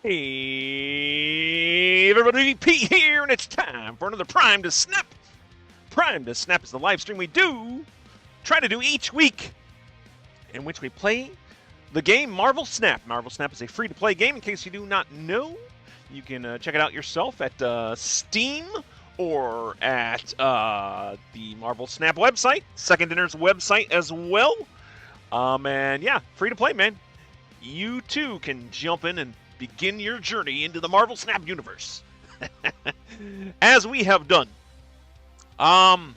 Hey everybody, Pete here, and it's time for another Prime to Snap. Prime to Snap is the live stream we try to do each week, in which we play the game Marvel Snap. Marvel Snap is a free-to-play game. In case you do not know, you can check it out yourself at Steam or at the Marvel Snap website, Second Dinner's website as well. And yeah, free-to-play, man. You too can jump in and begin your journey into the Marvel Snap universe, as we have done. Well,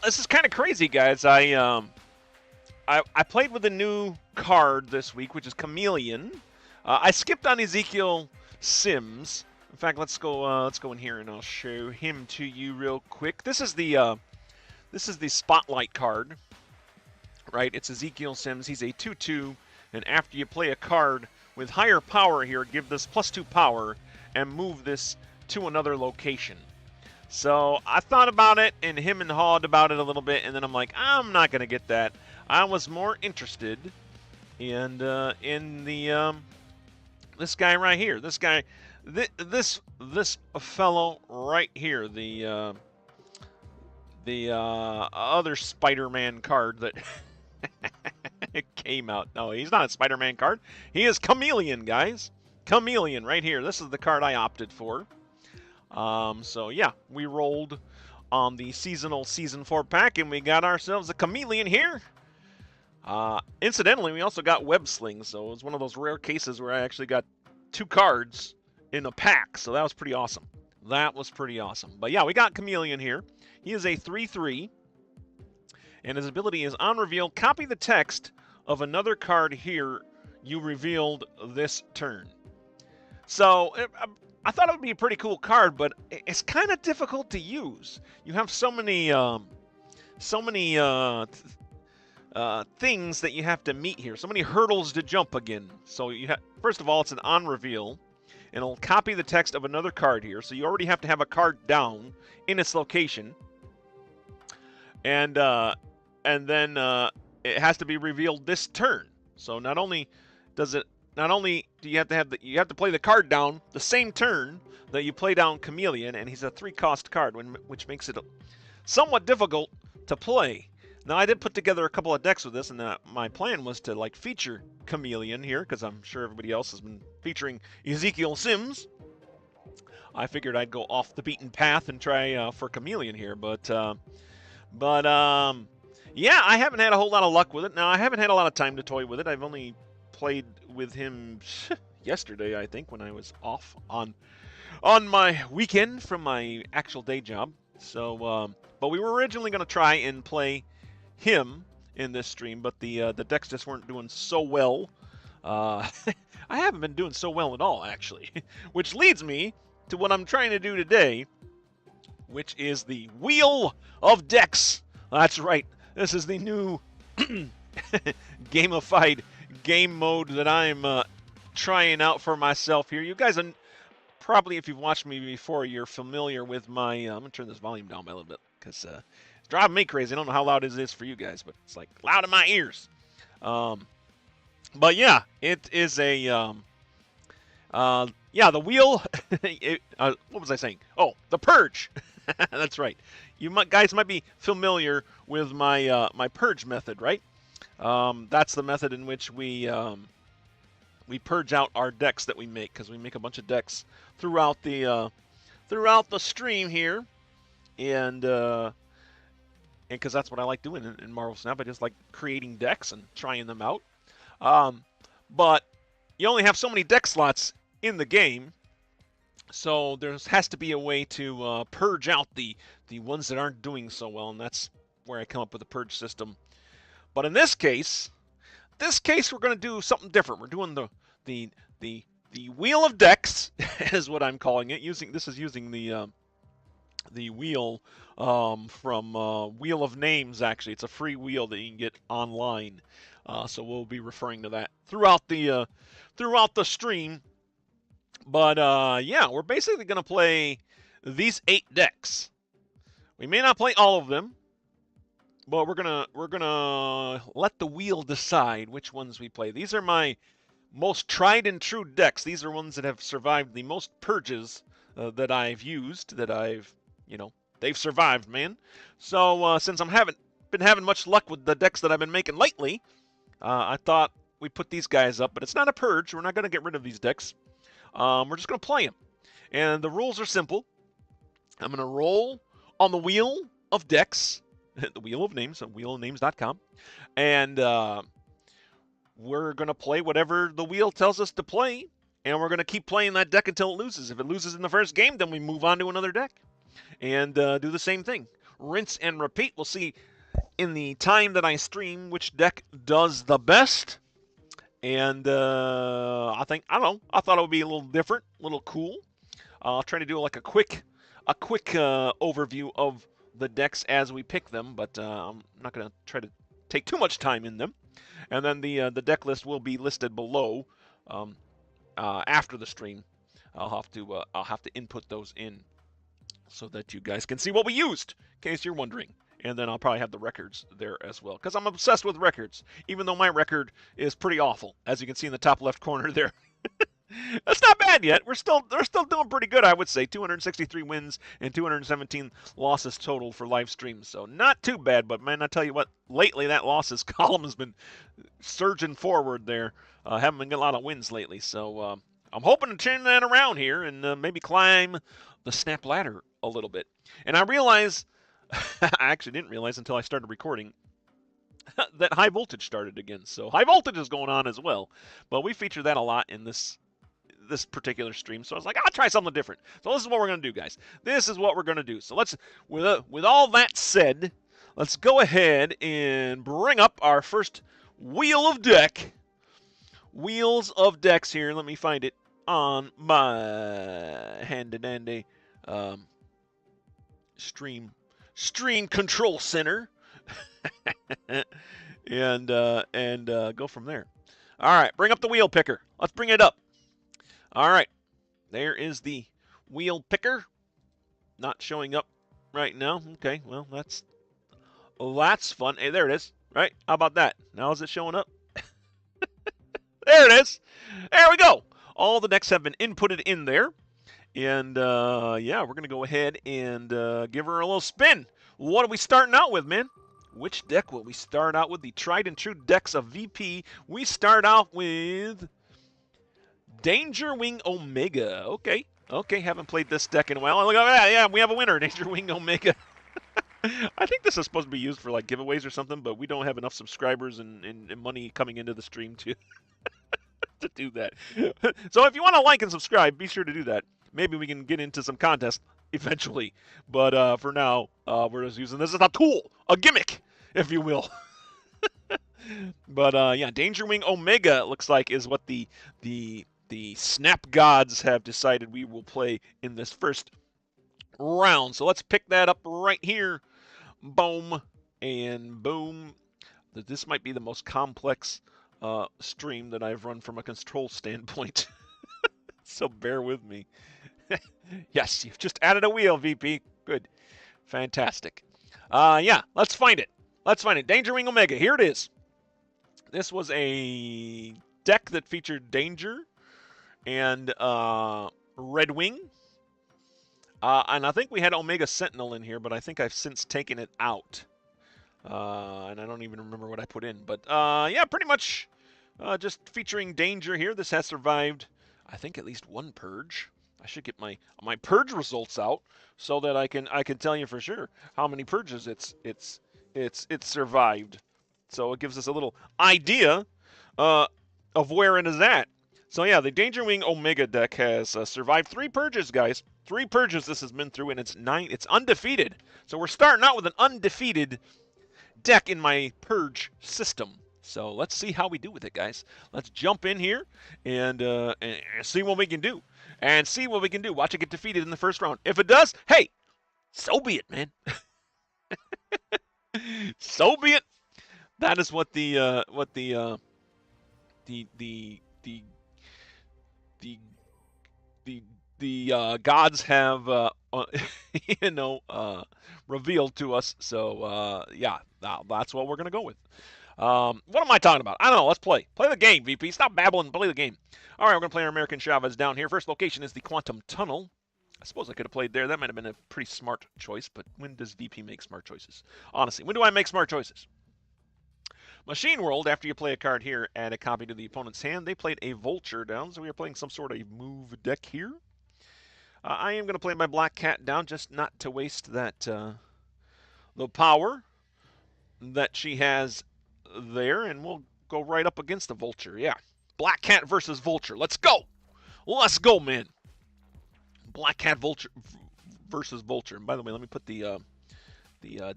this is kind of crazy, guys. I played with a new card this week, which is Chameleon. I skipped on Ezekiel Sims. In fact, let's go in here and I'll show him to you real quick. This is the Spotlight card, right? It's Ezekiel Sims. He's a 2/2, and after you play a card with higher power here, give this +2 power and move this to another location. So I thought about it and him and hawed about it a little bit, and then I'm like, I'm not going to get that. I was more interested in this guy right here. This guy, this fellow right here, the other Spider-Man card that it came out. No, he's not a Spider-Man card. He is Chameleon, guys. Chameleon right here. This is the card I opted for. So yeah, we rolled on the seasonal Season 4 pack, and we got ourselves a Chameleon here. Incidentally, we also got Web Sling, so it was one of those rare cases where I actually got 2 cards in a pack, so that was pretty awesome. That was pretty awesome. But yeah, we got Chameleon here. He is a 3/3. And his ability is, on reveal, copy the text of another card here you revealed this turn. So I thought it would be a pretty cool card, but it's kind of difficult to use. You have so many things that you have to meet here, so many hurdles to jump again. So you have, first of all, it's an on reveal, and it'll copy the text of another card here. So you already have to have a card down in its location, and then it has to be revealed this turn. So not only do you have to play the card down the same turn that you play down Chameleon, and he's a 3-cost card, which makes it somewhat difficult to play. Now, I did put together a couple of decks with this, and my plan was to like feature Chameleon here, because I'm sure everybody else has been featuring Ezekiel Sims. I figured I'd go off the beaten path and try for Chameleon here, but yeah, I haven't had a whole lot of luck with it. Now, I haven't had a lot of time to toy with it. I've only played with him yesterday, I think, when I was off on my weekend from my actual day job. So, but we were originally going to try and play him in this stream, but the decks just weren't doing so well. I haven't been doing so well at all, actually, which leads me to what I'm trying to do today, which is the Wheel of Decks. That's right. This is the new gamified game mode that I'm trying out for myself here. You guys are probably, if you've watched me before, you're familiar with my... I'm going to turn this volume down by a little bit because it's driving me crazy. I don't know how loud it is for you guys, but it's like loud in my ears. But yeah, it is a... yeah, the wheel... what was I saying? Oh, the Purge. That's right. You guys might be familiar with my my purge method, right? That's the method in which we purge out our decks that we make, because we make a bunch of decks throughout the stream here, and because that's what I like doing in Marvel Snap. I just like creating decks and trying them out. But you only have so many deck slots in the game. So there has to be a way to purge out the ones that aren't doing so well, and that's where I come up with the purge system. But in this case we're going to do something different. We're doing the Wheel of Decks, is what I'm calling it. This is using the wheel from Wheel of Names. Actually, it's a free wheel that you can get online. So we'll be referring to that throughout the stream. But yeah, we're basically going to play these 8 decks. We may not play all of them, but we're gonna let the wheel decide which ones we play. These are my most tried and true decks. These are ones that have survived the most purges that I've used, that I've, they've survived, man. So since haven't been having much luck with the decks that I've been making lately, I thought we'd put these guys up. But it's not a purge. We're not going to get rid of these decks. We're just going to play them. And the rules are simple. I'm going to roll on the wheel of decks, the wheel of names, on wheelofnames.com, and we're going to play whatever the wheel tells us to play, and we're going to keep playing that deck until it loses. If it loses in the first game, then we move on to another deck and do the same thing. Rinse and repeat. We'll see in the time that I stream which deck does the best. And I thought it would be a little different, a little cool. I'll try to do like a quick overview of the decks as we pick them, but I'm not going to try to take too much time in them. And then the deck list will be listed below after the stream. I'll have to input those in so that you guys can see what we used, in case you're wondering. And then I'll probably have the records there as well, because I'm obsessed with records, even though my record is pretty awful, as you can see in the top left corner there. That's not bad yet. We're still doing pretty good, I would say. 263 wins and 217 losses total for live streams. So not too bad, but man, I tell you what, lately that losses column has been surging forward there. Haven't been getting a lot of wins lately. So I'm hoping to turn that around here and maybe climb the snap ladder a little bit. And I realize, I actually didn't realize until I started recording, that high voltage started again. So high voltage is going on as well. But we feature that a lot in this particular stream. So I was like, I'll try something different. So this is what we're going to do, guys. This is what we're going to do. So let's, with all that said, let's go ahead and bring up our first wheel of deck. Wheels of decks here. Let me find it on my handy-dandy stream control center. and go from there. All right, bring up the wheel picker. Let's bring it up. All right, there is the wheel picker. Not showing up right now. Okay, well, that's fun. Hey, there it is. Right? How about that? Now is it showing up? There it is. There we go. All the decks have been inputted in there. And, yeah, we're going to go ahead and give her a little spin. What are we starting out with, man? Which deck will we start out with? The tried and true decks of VP. We start out with Dangerwing Omega. Okay, haven't played this deck in a while. Look at that. Yeah, we have a winner, Dangerwing Omega. I think this is supposed to be used for like giveaways or something, but we don't have enough subscribers and money coming into the stream to to do that. So if you want to like and subscribe, be sure to do that. Maybe we can get into some contests eventually. But for now, we're just using this as a tool, a gimmick, if you will. But yeah, Dangerwing Omega, it looks like, is what the Snap Gods have decided we will play in this first round. So let's pick that up right here. Boom and boom. This might be the most complex stream that I've run from a control standpoint. So bear with me. Yes, you've just added a wheel, VP. Good. Fantastic. Yeah, let's find it. Dangerwing Omega. Here it is. This was a deck that featured Danger and Redwing. And I think we had Omega Sentinel in here, but I think I've since taken it out. And I don't even remember what I put in. But yeah, pretty much just featuring Danger here. This has survived, I think, at least one purge. I should get my purge results out so that I can tell you for sure how many purges it's survived. So it gives us a little idea of where it is at. So yeah, the Dangerwing Omega deck has survived 3 purges, guys. 3 purges this has been through, and it's undefeated. So we're starting out with an undefeated deck in my purge system. So let's see how we do with it, guys. Let's jump in here and see what we can do. Watch it get defeated in the first round. If it does, hey, so be it, man. So be it. That is what the gods have revealed to us. So yeah, that's what we're gonna go with. What am I talking about? I don't know. Let's play. Play the game, VP. Stop babbling. Play the game. All right, we're going to play our American Chavez down here. First location is the Quantum Tunnel. I suppose I could have played there. That might have been a pretty smart choice, but when does VP make smart choices? Honestly, when do I make smart choices? Machine World, after you play a card here, add a copy to the opponent's hand. They played a Vulture down, so we are playing some sort of move deck here. I am going to play my Black Cat down, just not to waste that the power that she has there, and we'll go right up against the Vulture. Yeah, Black Cat versus Vulture. Let's go. Let's go, man. Black Cat Vulture versus Vulture. And by the way, let me put the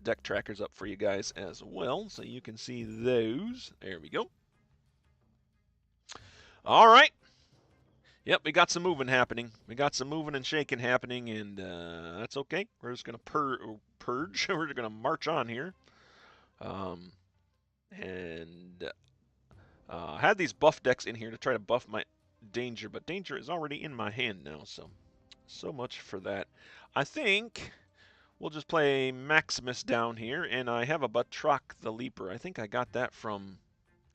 deck trackers up for you guys as well, so you can see those. There we go. All right. Yep, we got some moving happening. We got some moving and shaking happening, and that's okay. We're just going to purge. We're going to march on here. I had these buff decks in here to try to buff my Danger, but Danger is already in my hand now, so much for that. I think we'll just play Maximus down here, and I have a Batroc the Leaper. I think I got that from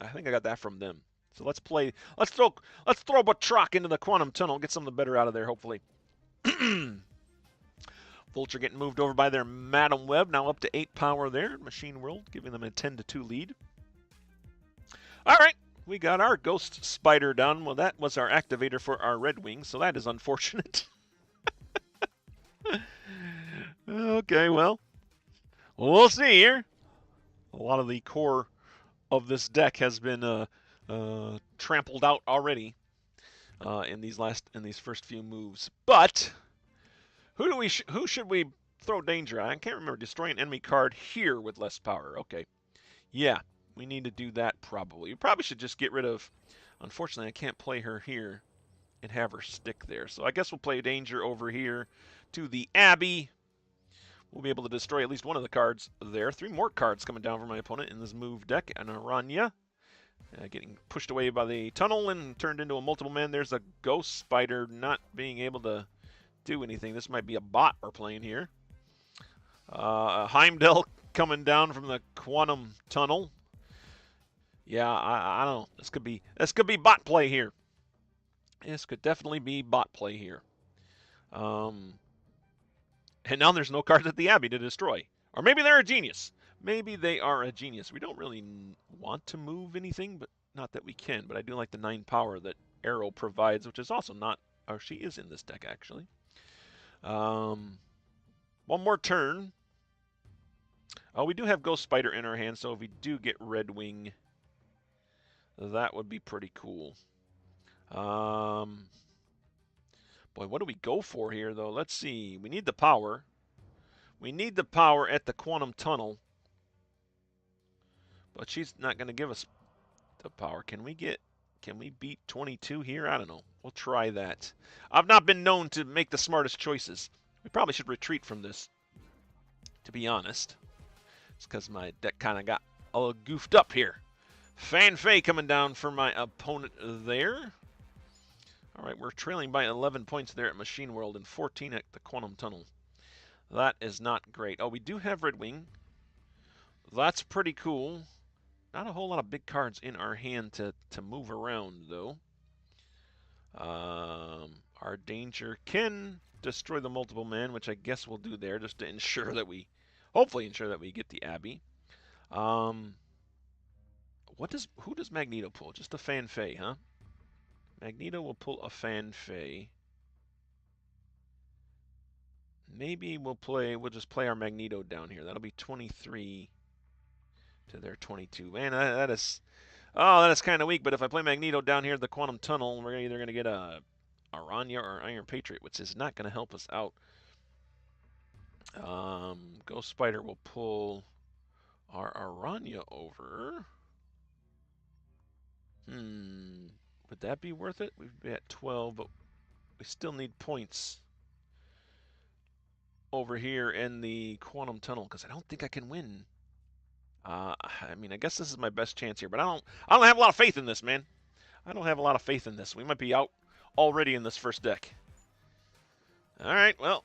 them. So let's play. Let's throw Batroc into the Quantum Tunnel. Get something better out of there, hopefully. Vulture getting moved over by their Madam Web. Now up to 8 power there. Machine World giving them a 10-2 lead. All right, we got our Ghost Spider done. Well, that was our activator for our Redwing, so that is unfortunate. Okay, well, we'll see here. A lot of the core of this deck has been trampled out already in these first few moves. But who should we throw danger at? I can't remember. Destroy an enemy card here with less power. Okay, yeah, we need to do that probably. We probably should just get rid of. Unfortunately, I can't play her here and have her stick there. So I guess we'll play danger over here to the Abbey. We'll be able to destroy at least one of the cards there. 3 more cards coming down from my opponent in this move deck. An Araña getting pushed away by the tunnel and turned into a multiple man. There's a Ghost Spider not being able to do anything. This might be a bot we're playing here. Heimdall coming down from the Quantum Tunnel. Yeah, I don't know. This could be bot play here. This could definitely be bot play here. And now there's no cards at the Abbey to destroy. Or maybe they're a genius. Maybe they are a genius. We don't really want to move anything, but not that we can. But I do like the 9 power that Aero provides, which is also not... Or she is in this deck, actually. One more turn. Oh, we do have Ghost Spider in our hand, so if we do get Redwing, that would be pretty cool. Boy, what do we go for here, though? Let's see. We need the power. We need the power at the Quantum Tunnel. But she's not going to give us the power. Can we beat 22 here? I don't know. We'll try that. I've not been known to make the smartest choices. We probably should retreat from this, to be honest. It's because my deck kind of got a little goofed up here. Fanfei coming down for my opponent there. All right, we're trailing by 11 points there at Machine World and 14 at the Quantum Tunnel. That is not great. Oh, we do have Redwing. That's pretty cool. Not a whole lot of big cards in our hand to move around, though. Our Danger can destroy the multiple man, which I guess we'll do there just to ensure that we, hopefully ensure that we get the Abbey. Who does Magneto pull? Just a Fanfei, huh? Magneto will pull a Fanfei. Maybe we'll just play our Magneto down here. That'll be 23 to their 22. Man, that is kind of weak, but if I play Magneto down here at the Quantum Tunnel, we're either going to get a Araña or Iron Patriot, which is not going to help us out. Ghost Spider will pull our Araña over. Would that be worth it? We'd be at 12, but we still need points over here in the Quantum Tunnel because I don't think I can win. I mean, I guess this is my best chance here, but I don't have a lot of faith in this, man. I don't have a lot of faith in this. We might be out already in this first deck. All right, well,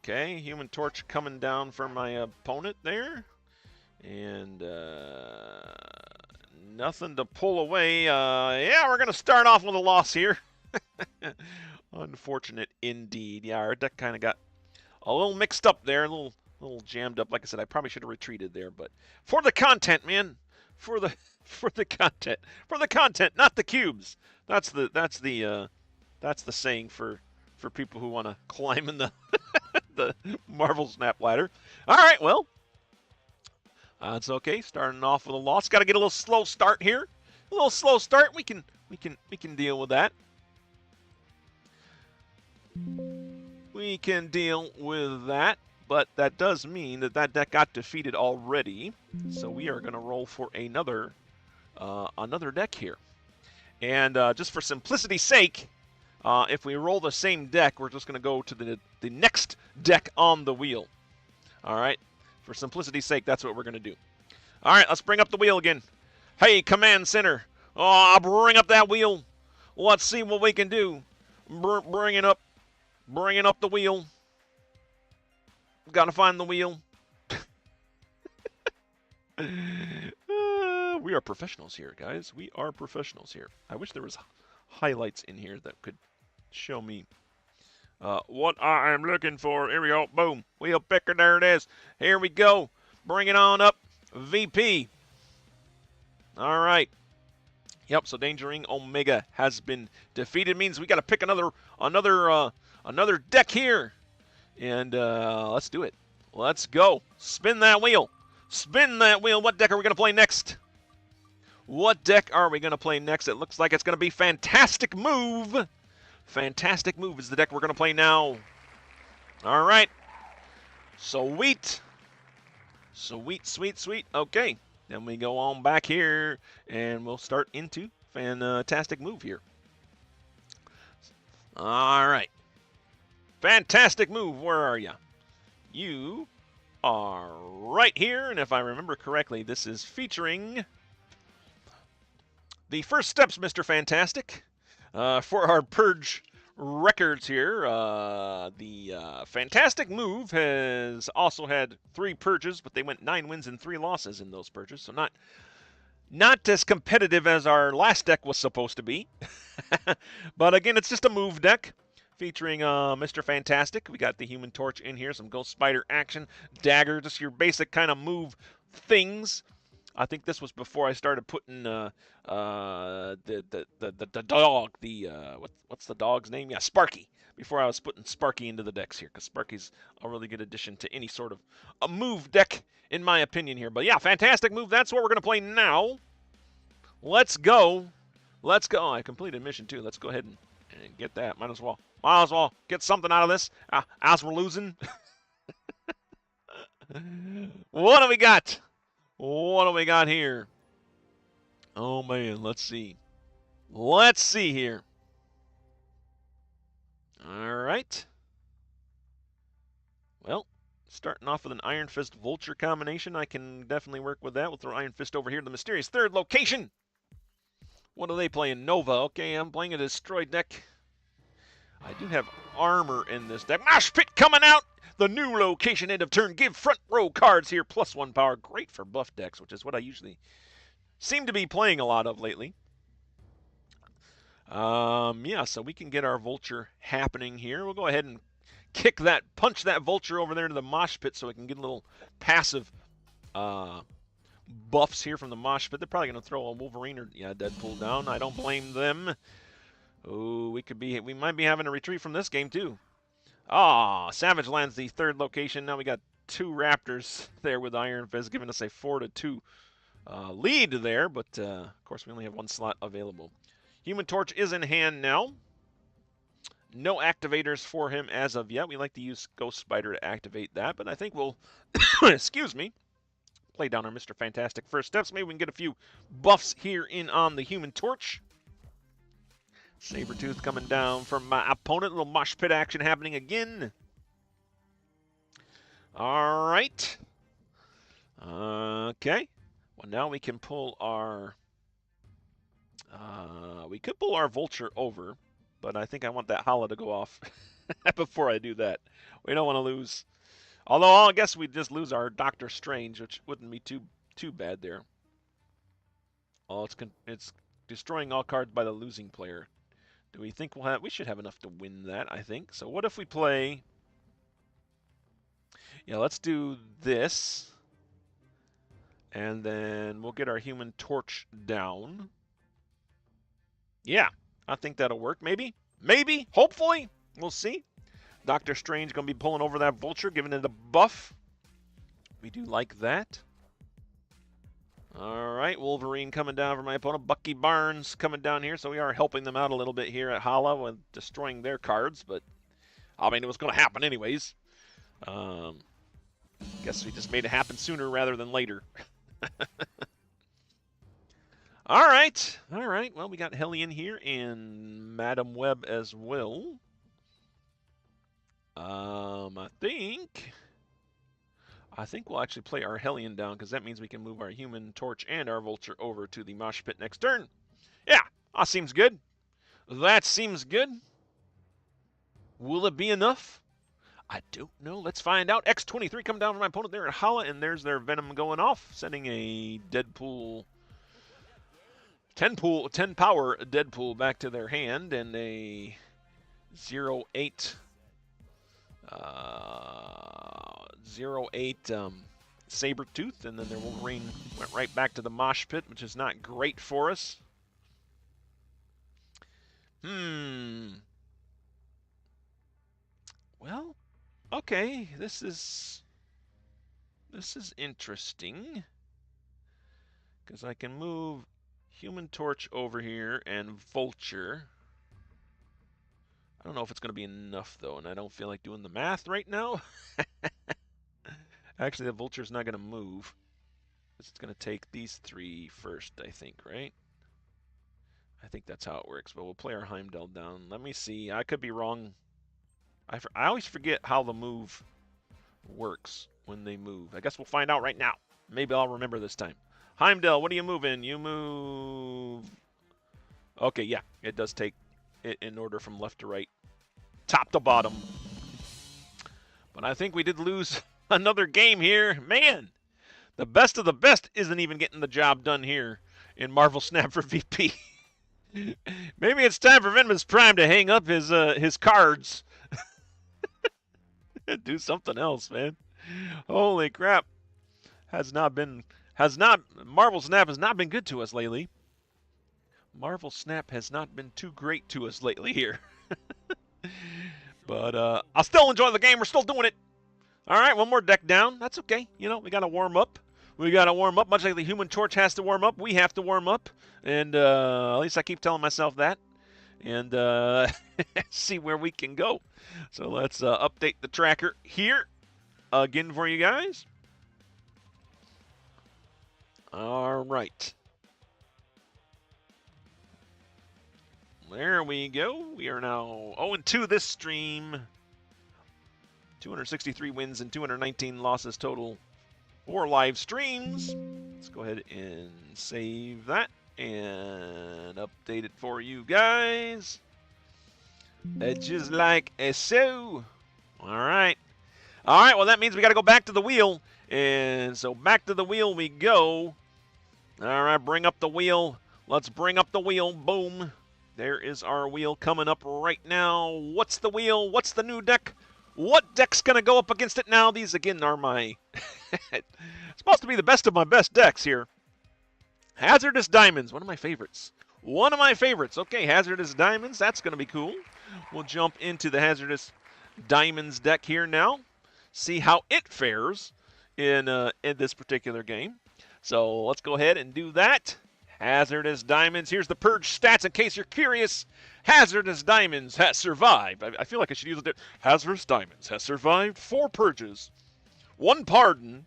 okay, Human Torch coming down for my opponent there. And nothing to pull away. Yeah, we're going to start off with a loss here. Unfortunate indeed. Yeah, our deck kind of got a little mixed up there, a little jammed up. Like I said, I probably should have retreated there, but for the content, man, for the content, not the cubes. That's the saying for people who want to climb in the the Marvel Snap ladder. All right, well, that's okay. Starting off with a loss. Got to get a little slow start here. A little slow start. We can deal with that. We can deal with that, but that does mean that deck got defeated already. So we are going to roll for another deck here. And just for simplicity's sake, if we roll the same deck, we're just going to go to the next deck on the wheel. All right? For simplicity's sake, that's what we're going to do. All right, let's bring up the wheel again. Hey, Command Center. Oh, bring up that wheel. Let's see what we can do. Bring it up. Bringing up the wheel. Got to find the wheel. We are professionals here, guys. We are professionals here. I wish there was highlights in here that could show me what I am looking for. Here we go. Boom. Wheel picker. There it is. Here we go. Bring it on up. VP. All right. Yep, so Dangerwing Omega has been defeated. Means we got to pick another deck here. And let's do it. Let's go. Spin that wheel. Spin that wheel. What deck are we going to play next? What deck are we going to play next? It looks like it's going to be Fantastic Move. Fantastic Move is the deck we're going to play now. All right. Sweet. Sweet, sweet, sweet. Okay. Then we go on back here, and we'll start into Fantastic Move here. All right. Fantastic Move, where are you? You are right here, and if I remember correctly, this is featuring the first steps, Mr. Fantastic. For our Purge records here, the Fantastic Move has also had 3 purges, but they went 9 wins and 3 losses in those purges, so not as competitive as our last deck was supposed to be. But again, it's just a move deck featuring Mr. Fantastic. We got the Human Torch in here, some Ghost Spider action, Dagger, just your basic kind of move things. I think this was before I started putting the dog, what's the dog's name? Yeah, Sparky. Before I was putting Sparky into the decks here, because Sparky's a really good addition to any sort of a move deck, in my opinion here. But yeah, Fantastic Move, that's what we're going to play now. Let's go. Let's go. I completed mission 2. Let's go ahead and get that. Might as well get something out of this as we're losing. What do we got? What do we got here? Oh, man, let's see. Let's see here. All right. Well, starting off with an Iron Fist Vulture combination. I can definitely work with that. We'll throw Iron Fist over here to the mysterious third location. What are they playing? Nova. Okay, I'm playing a destroyed deck. I do have armor in this deck. Mosh Pit coming out. The new location, end of turn. Give front row cards here. +1 power. Great for buff decks, which is what I usually seem to be playing a lot of lately. Yeah, so we can get our Vulture happening here. We'll go ahead and punch that Vulture over there to the Mosh Pit so we can get a little passive buffs here from the Mosh Pit. They're probably going to throw a Wolverine or Deadpool down. I don't blame them. Oh, we might be having a retreat from this game too. Ah, Savage lands the third location. Now we got 2 Raptors there with Iron Fist, giving us a 4-2 lead there. But, of course, we only have 1 slot available. Human Torch is in hand now. No activators for him as of yet. We like to use Ghost Spider to activate that. But I think we'll, excuse me, play down our Mr. Fantastic first steps. Maybe we can get a few buffs here in on the Human Torch. Sabretooth coming down from my opponent. A little Mosh Pit action happening again. All right. Okay. Well, now we can pull our... we could pull our Vulture over, but I think I want that Holo to go off before I do that. We don't want to lose. Although I guess we'd just lose our Doctor Strange, which wouldn't be too too bad there. Oh, it's destroying all cards by the losing player. Do we think we'll have? We should have enough to win that, I think. So what if we play? Yeah, let's do this. And then we'll get our Human Torch down. Yeah, I think that'll work. Maybe. Maybe. Hopefully. We'll see. Doctor Strange going to be pulling over that Vulture, giving it a buff. We do like that. All right, Wolverine coming down for my opponent. Bucky Barnes coming down here, so we are helping them out a little bit here at Hala with destroying their cards, but I mean, it was going to happen anyways. Guess we just made it happen sooner rather than later. All right. Well, we got Hellion here and Madam Web as well. I think we'll actually play our Hellion down because that means we can move our Human Torch and our Vulture over to the Mosh Pit next turn. Yeah, that seems good. That seems good. Will it be enough? I don't know. Let's find out. X-23 come down from my opponent there at Hala, and there's their Venom going off, sending a Deadpool 10 power Deadpool back to their hand, and a 0-8 Sabretooth, and then their Wolverine went right back to the Mosh Pit, which is not great for us. Well, okay, this is interesting, because I can move Human Torch over here and Vulture. I don't know if it's going to be enough, though, and I don't feel like doing the math right now. Actually, the Vulture's not going to move. It's going to take these three first, I think, right? I think that's how it works, but we'll play our Heimdall down. Let me see. I could be wrong. I always forget how the move works when they move. I guess we'll find out right now. Maybe I'll remember this time. Heimdall, what are you moving? You move... Okay, yeah. It does take it in order from left to right. Top to bottom. But I think we did lose another game here. Man, the best of the best isn't even getting the job done here in Marvel Snap for VP. Maybe it's time for Venomous Prime to hang up his cards. Do something else, man. Holy crap. Marvel Snap has not been good to us lately. Marvel Snap has not been too great to us lately here. But I'll still enjoy the game. We're still doing it. All right, one more deck down. That's okay. You know, we got to warm up. We got to warm up. Much like the Human Torch has to warm up, we have to warm up. And at least I keep telling myself that. And see where we can go. So let's update the tracker here again for you guys. All right. There we go. We are now 0-2 this stream. 263 wins and 219 losses total for live streams. Let's go ahead and save that and update it for you guys. Just like so. All right. All right, well, that means we got to go back to the wheel. And so back to the wheel we go. All right, bring up the wheel. Let's bring up the wheel. Boom. There is our wheel coming up right now. What's the wheel? What's the new deck? What deck's going to go up against it now? These, again, are my... supposed to be the best of my best decks here. Hazardous Diamonds, one of my favorites. One of my favorites. Okay, Hazardous Diamonds, that's going to be cool. We'll jump into the Hazardous Diamonds deck here now. See how it fares in this particular game. So let's go ahead and do that. Hazardous Diamonds. Here's the purge stats in case you're curious. Hazardous Diamonds has survived. I feel like I should use it. Hazardous Diamonds has survived 4 purges, 1 pardon,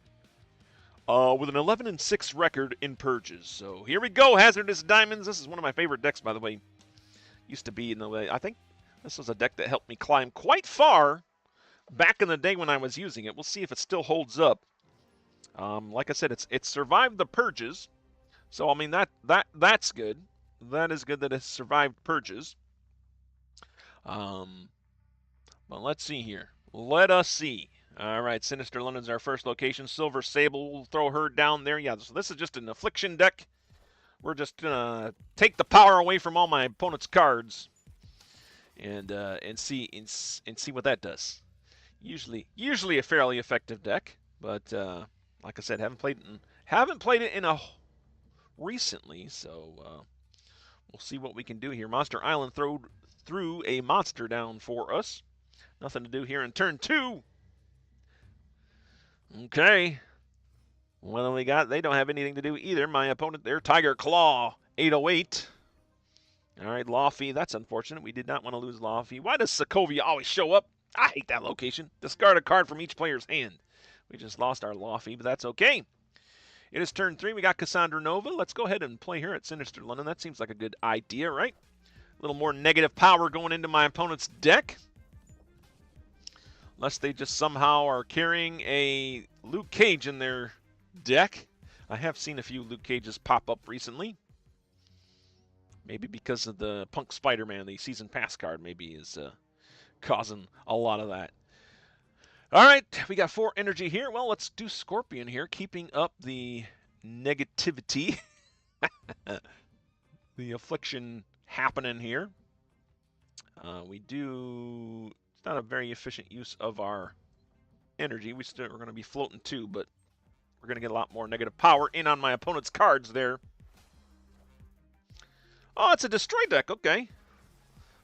with an 11-6 record in purges. So here we go, Hazardous Diamonds. This is one of my favorite decks, by the way. Used to be in the way. I think this was a deck that helped me climb quite far back in the day when I was using it. We'll see if it still holds up. Like I said, it's survived the purges. So I mean that's good. That is good that it's survived purges. But let's see here. Let us see. All right, Sinister London's our first location. Silver Sable, we'll throw her down there. Yeah, so this is just an Affliction deck. We're just gonna take the power away from all my opponent's cards, and see what that does. Usually a fairly effective deck, but like I said, haven't played it in a recently, so we'll see what we can do here. Monster Island threw a monster down for us. Nothing to do here in turn 2. Okay. What do we got? They don't have anything to do either. My opponent there, Tiger Claw, 808. All right, Lawfee. That's unfortunate. We did not want to lose Lawfee. Why does Sokovia always show up? I hate that location. Discard a card from each player's hand. We just lost our Lawfee, but that's okay. It is turn 3. We got Cassandra Nova. Let's go ahead and play her at Sinister London. That seems like a good idea, right? A little more negative power going into my opponent's deck. Unless they just somehow are carrying a Luke Cage in their deck. I have seen a few Luke Cages pop up recently. Maybe because of the Punk Spider-Man, the Season Pass card maybe is causing a lot of that. All right, we got 4 energy here. Well, let's do Scorpion here, keeping up the negativity. The affliction happening here. It's not a very efficient use of our energy. We're going to be floating too, but we're going to get a lot more negative power in on my opponent's cards there. Oh, it's a destroy deck. Okay.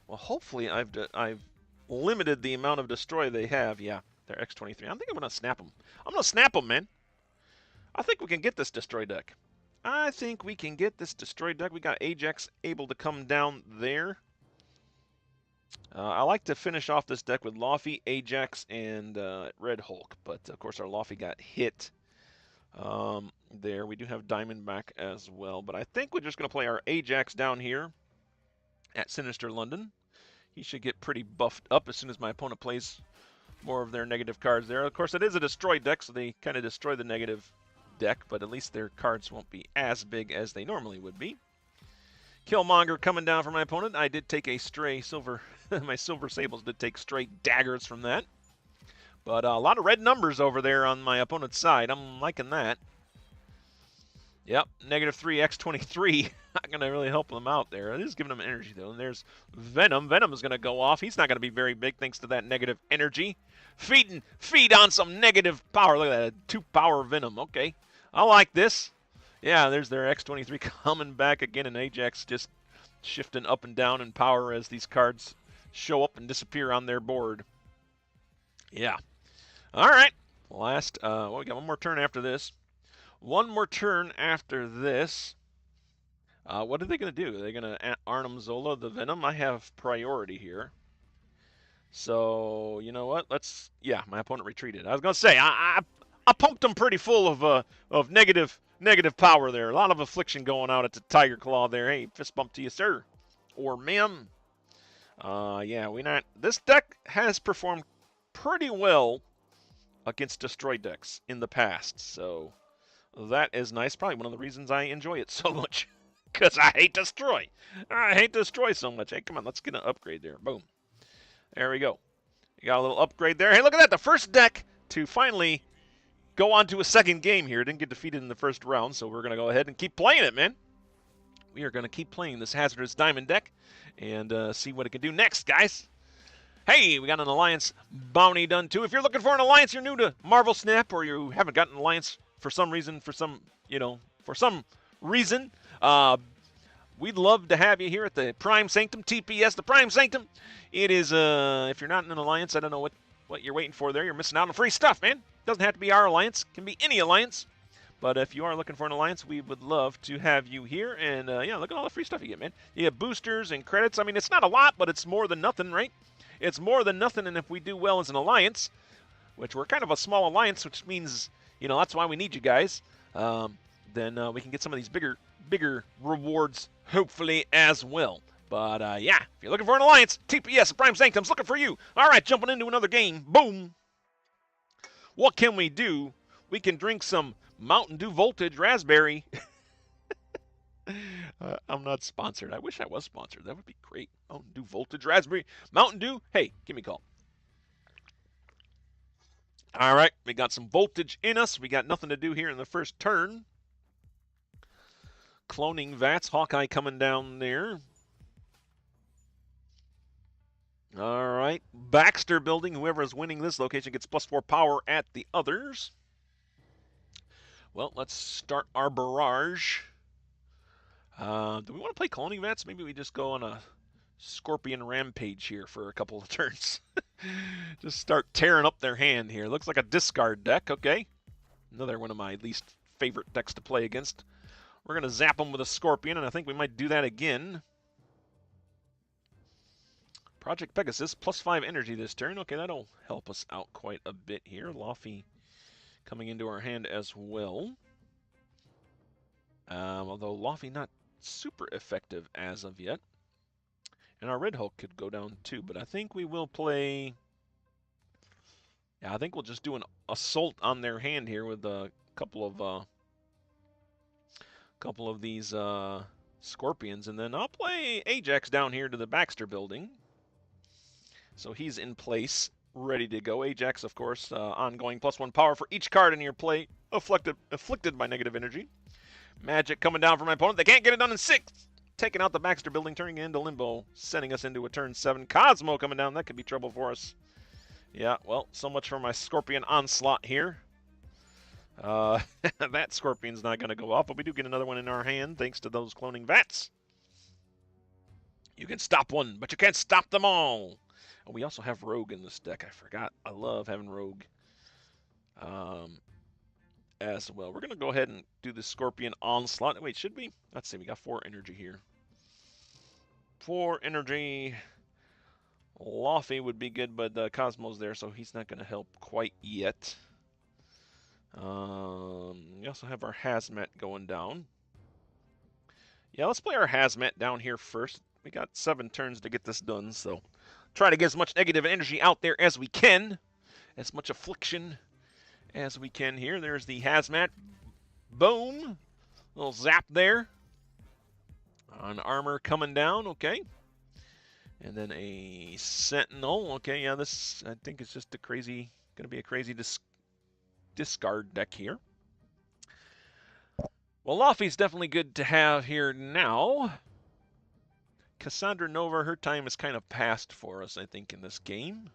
Well, hopefully I've limited the amount of destroy they have. Yeah, they're X23. I think I'm going to snap them. I'm going to snap them, man. I think we can get this destroy deck. I think we can get this destroy deck. We got Ajax able to come down there. I like to finish off this deck with Lawfee, Ajax, and Red Hulk. But, of course, our Lawfee got hit. There, we do have Diamondback as well. But I think we're just going to play our Ajax down here at Sinister London. He should get pretty buffed up as soon as my opponent plays more of their negative cards there. Of course, it is a destroy deck, so they kind of destroy the negative deck. But at least their cards won't be as big as they normally would be. Killmonger coming down for my opponent. I did take a stray silver. My Silver Sables did take stray daggers from that. But a lot of red numbers over there on my opponent's side. I'm liking that. Yep, -3 X23. Not going to really help them out there. It is giving them energy, though. And there's Venom. Venom is going to go off. He's not going to be very big thanks to that negative energy. Feed on some negative power. Look at that, 2 power Venom. Okay, I like this. Yeah, there's their X23 coming back again, and Ajax just shifting up and down in power as these cards show up and disappear on their board. Yeah. All right. Last, well, we got one more turn after this. One more turn after this. What are they going to do? Are they going to Arnim Zola the Venom? I have priority here. So, you know what? Yeah, my opponent retreated. I was going to say, I pumped them pretty full of negative power there. A lot of affliction going out at the Tiger Claw there. Hey, fist bump to you, sir. Or ma'am. Yeah, this deck has performed pretty well against destroy decks in the past, so that is nice. Probably one of the reasons I enjoy it so much, because I hate destroy. I hate destroy so much. Hey, come on, let's get an upgrade there. Boom. There we go. You got a little upgrade there. Hey, look at that. The first deck to finally go on to a second game here. Didn't get defeated in the first round, so we're going to go ahead and keep playing it, man. We are going to keep playing this Hazardous Diamond deck and see what it can do next, guys. Hey, we got an Alliance bounty done, too. If you're looking for an Alliance, you're new to Marvel Snap, or you haven't gotten an Alliance for some reason, we'd love to have you here at the Prime Sanctum, TPS, the Prime Sanctum. It is, if you're not in an Alliance, I don't know what you're waiting for there. You're missing out on free stuff, man. Doesn't have to be our Alliance. Can be any Alliance. But if you are looking for an Alliance, we would love to have you here. And, yeah, look at all the free stuff you get, man. You get boosters and credits. I mean, it's not a lot, but it's more than nothing, right? It's more than nothing, and if we do well as an Alliance, which we're kind of a small Alliance, which means, that's why we need you guys, then we can get some of these bigger rewards, hopefully, as well. But, yeah, if you're looking for an Alliance, TPS, the Prime Sanctum's looking for you. All right, jumping into another game. Boom. What can we do? We can drink some Mountain Dew Voltage Raspberry. I'm not sponsored. I wish I was sponsored. That would be great. Mountain Dew Voltage Raspberry. Mountain Dew, hey, give me a call. All right, we got some voltage in us. We got nothing to do here in the first turn. Cloning Vats, Hawkeye coming down there. All right, Baxter building. Whoever is winning this location gets +4 power at the others. Well, let's start our barrage. Do we want to play Cloning Vats? Maybe we just go on a Scorpion Rampage here for a couple of turns. Just start tearing up their hand here. Looks like a discard deck. Okay. Another one of my least favorite decks to play against. We're going to zap them with a Scorpion, and I think we might do that again. Project Pegasus, +5 energy this turn. Okay, that'll help us out quite a bit here. Laufey coming into our hand as well. Although Laufey not super effective as of yet. And our Red Hulk could go down too, but I think we will play... Yeah, I think we'll just do an assault on their hand here with a couple of these Scorpions, and then I'll play Ajax down here to the Baxter building. So he's in place, ready to go. Ajax, of course, ongoing +1 power for each card in your play, afflicted by negative energy. Magic coming down for my opponent. They can't get it done in 6. Taking out the Baxter building, turning it into Limbo, sending us into a turn 7. Cosmo coming down. That could be trouble for us. Yeah, well, so much for my Scorpion onslaught here. That Scorpion's not going to go off, but we do get another one in our hand thanks to those Cloning Vats. You can stop one, but you can't stop them all. And we also have Rogue in this deck. I forgot. I love having Rogue as well. We're going to go ahead and do the Scorpion onslaught. Wait, should we? Let's see. We got 4 energy here. 4 energy. Laufey would be good, but Cosmo's there, so he's not going to help quite yet. We also have our Hazmat going down. Yeah, let's play our Hazmat down here first. We got 7 turns to get this done, so try to get as much negative energy out there as we can. As much affliction as we can here. There's the Hazmat. Boom. Little zap there. On armor coming down, okay. And then a Sentinel. Okay, yeah, this I think is just going to be a crazy discard deck here. Well, Laufey's definitely good to have here now. Cassandra Nova, her time is kind of past for us, I think, in this game.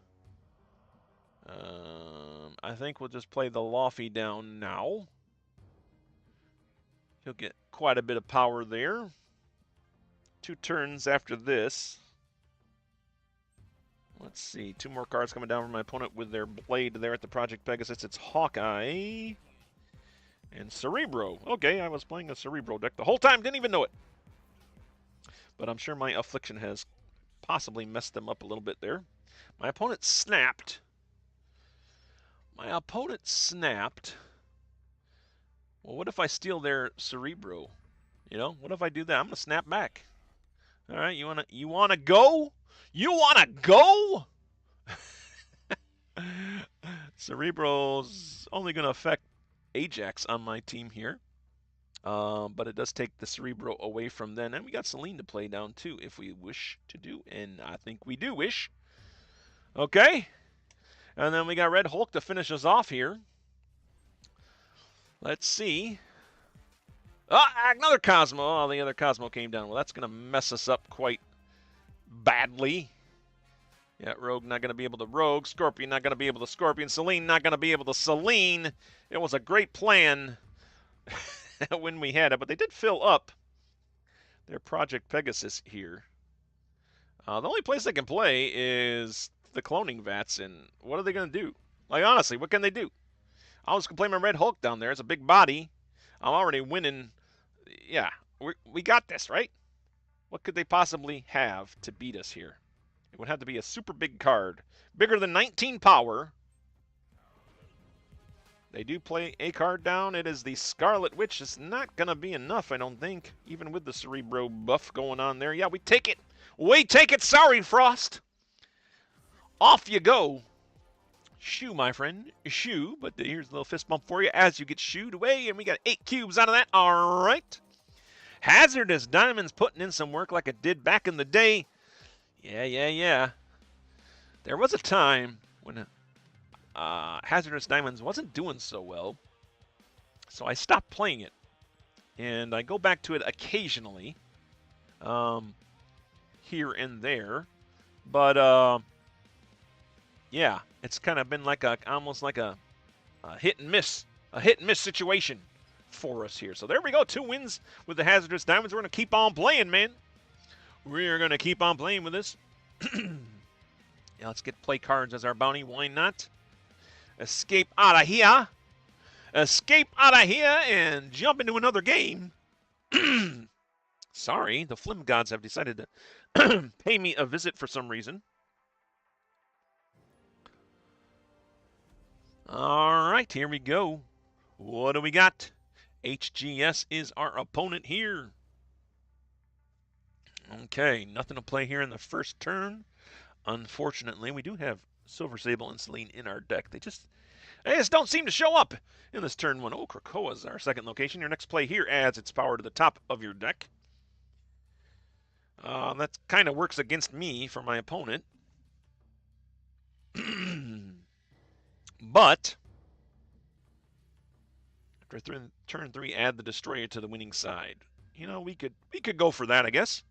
I think we'll just play the Laufey down now. He'll get quite a bit of power there. 2 turns after this. Let's see, 2 more cards coming down from my opponent with their blade there at the Project Pegasus. It's Hawkeye and Cerebro. Okay, I was playing a Cerebro deck the whole time, didn't even know it. But I'm sure my affliction has possibly messed them up a little bit there. My opponent snapped. Well, what if I steal their Cerebro? You know, what if I do that? I'm going to snap back. All right, you wanna go? You wanna go? Cerebro's only going to affect Ajax on my team here. But it does take the Cerebro away from them. And we got Celine to play down too if we wish to do. And I think we do wish. Okay. And then we got Red Hulk to finish us off here. Let's see. Another Cosmo. Oh, the other Cosmo came down. Well, that's going to mess us up quite badly. Yeah, Rogue not going to be able to Rogue. Scorpion not going to be able to Scorpion. Celine not going to be able to Celine. It was a great plan when we had it, but they did fill up their Project Pegasus here. The only place they can play is the Cloning Vats, and what are they going to do? Like, honestly, what can they do? I was going to play my Red Hulk down there. It's a big body. I'm already winning. Yeah, we got this, right? What could they possibly have to beat us here? It would have to be a super big card. Bigger than 19 power. They do play a card down. It is the Scarlet Witch. It's not going to be enough, I don't think. Even with the Cerebro buff going on there. Yeah, we take it. We take it. Sorry, Frost. Off you go. Shoo, my friend. Shoo. But here's a little fist bump for you as you get shooed away. And we got 8 cubes out of that. All right. Hazardous Diamonds putting in some work like it did back in the day. Yeah. There was a time when Hazardous Diamonds wasn't doing so well, so I stopped playing it. And I go back to it occasionally, here and there. But, yeah, it's kind of been like almost like a hit and miss situation for us here. So there we go, 2 wins with the Hazardous Diamonds. We're going to keep on playing, man. We're going to keep on playing with this. Yeah, let's get play cards as our bounty. Why not? Escape out of here. Escape out of here and jump into another game. Sorry, the Flim Gods have decided to pay me a visit for some reason. All right, here we go. What do we got? HGS is our opponent here. Okay, nothing to play here in the first turn. Unfortunately, we do have Silver Sable and Selene in our deck. They just don't seem to show up in this turn 1. Oh, Krakoa is our second location. Your next play here adds its power to the top of your deck. That kind of works against me for my opponent. But after turn 3, add the Destroyer to the winning side. You know, we could go for that, I guess.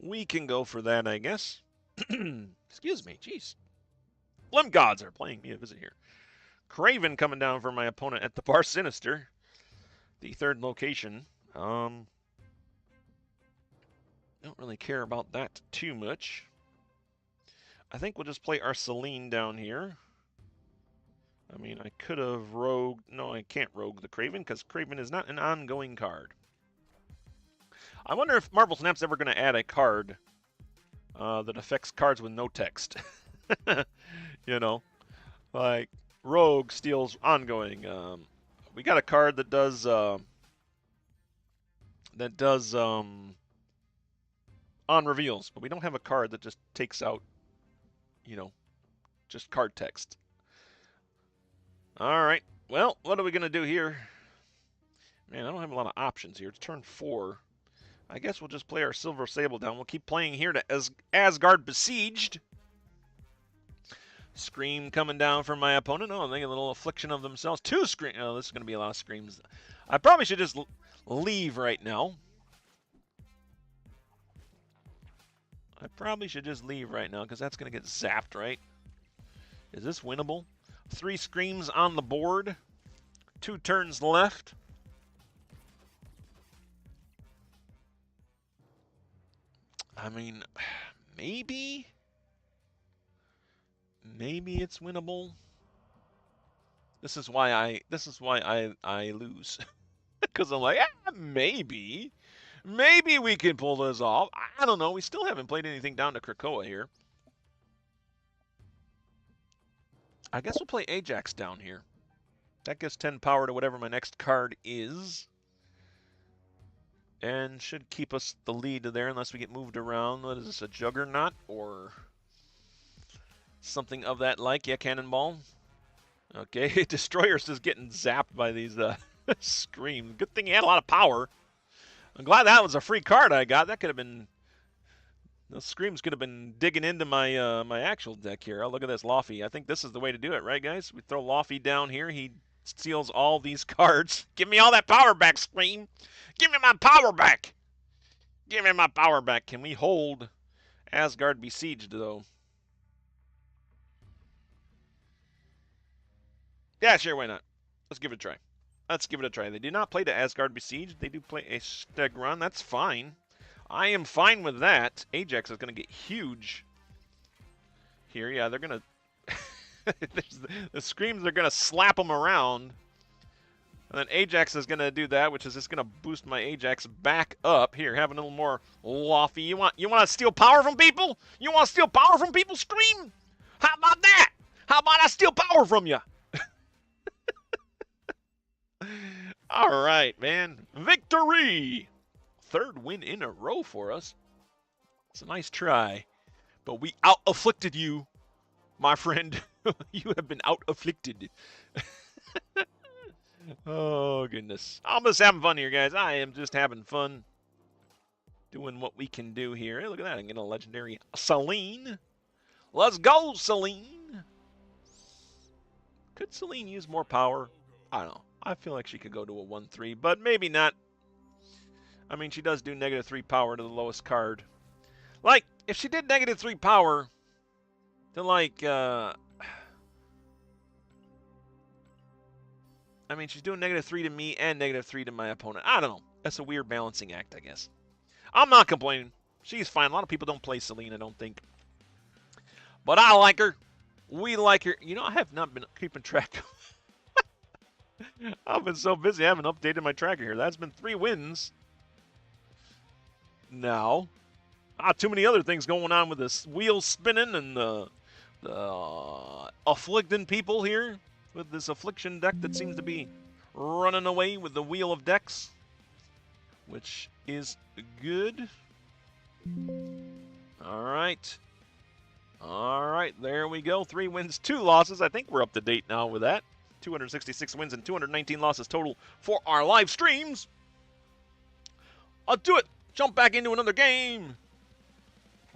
We can go for that, I guess. Excuse me, jeez. Flim Gods are playing me a visit here. Kraven coming down for my opponent at the Bar Sinister, the third location. Don't really care about that too much. I think we'll just play our Selene down here. I mean, I could have rogued... No, I can't rogue the Kraven, because Kraven is not an ongoing card. I wonder if Marvel Snap's ever going to add a card that affects cards with no text. You know, like Rogue steals ongoing. We got a card that does on reveals, but we don't have a card that just takes out, you know, just card text. All right. Well, what are we going to do here? Man, I don't have a lot of options here. It's turn 4. I guess we'll just play our Silver Sable down. We'll keep playing here to Asgard Besieged. Scream coming down from my opponent. Oh, they get a little affliction of themselves. 2 scream. Oh, this is going to be a lot of screams. I probably should just leave right now. I probably should just leave right now because that's going to get zapped, right? Is this winnable? 3 screams on the board. 2 turns left. I mean, maybe it's winnable. This is why I lose. Because I'm like, maybe we can pull this off. I don't know. We still haven't played anything down to Krakoa here. I guess we'll play Ajax down here. That gives 10 power to whatever my next card is. And should keep us the lead there unless we get moved around. What is this, a Juggernaut or something of that like? Yeah, Cannonball. Okay, Destroyer's just getting zapped by these screams. Good thing he had a lot of power. I'm glad that was a free card I got. That could have been... Those screams could have been digging into my my actual deck here. Oh, look at this, Laufey. I think this is the way to do it, right, guys? We throw Laufey down here. He steals all these cards. Give me all that power back, Scream. Give me my power back. Give me my power back. Can we hold Asgard Besieged, though? Yeah, sure, why not? Let's give it a try. Let's give it a try. They do not play to Asgard Besieged. They do play a Stegron. That's fine. I am fine with that. Ajax is going to get huge here. Yeah, they're going to... the screams are going to slap them around. And then Ajax is going to do that, which is just going to boost my Ajax back up. Here, have a little more Laufey. You want to steal power from people? You want to steal power from people, Scream? How about that? How about I steal power from you? All right, man. Victory! 3rd win in a row for us. It's a nice try. But we out-afflicted you, my friend. You have been out-afflicted. Oh, goodness. I'm just having fun here, guys. I am just having fun doing what we can do here. Hey, look at that. I'm getting a legendary Celine. Let's go, Celine. Could Celine use more power? I don't know. I feel like she could go to a 1-3, but maybe not. I mean, she does do -3 power to the lowest card. Like, if she did -3 power to, like, I mean, she's doing -3 to me and -3 to my opponent. I don't know. That's a weird balancing act, I guess. I'm not complaining. She's fine. A lot of people don't play Celine, I don't think. But I like her. We like her. You know, I have not been keeping track. I've been so busy, I haven't updated my tracker here. That's been 3 wins. Now, too many other things going on with this wheel spinning and the afflicting people here with this affliction deck that seems to be running away with the wheel of decks, which is good. All right. All right, there we go. 3 wins, 2 losses. I think we're up to date now with that. 266 wins and 219 losses total for our live streams. I'll do it. Jump back into another game.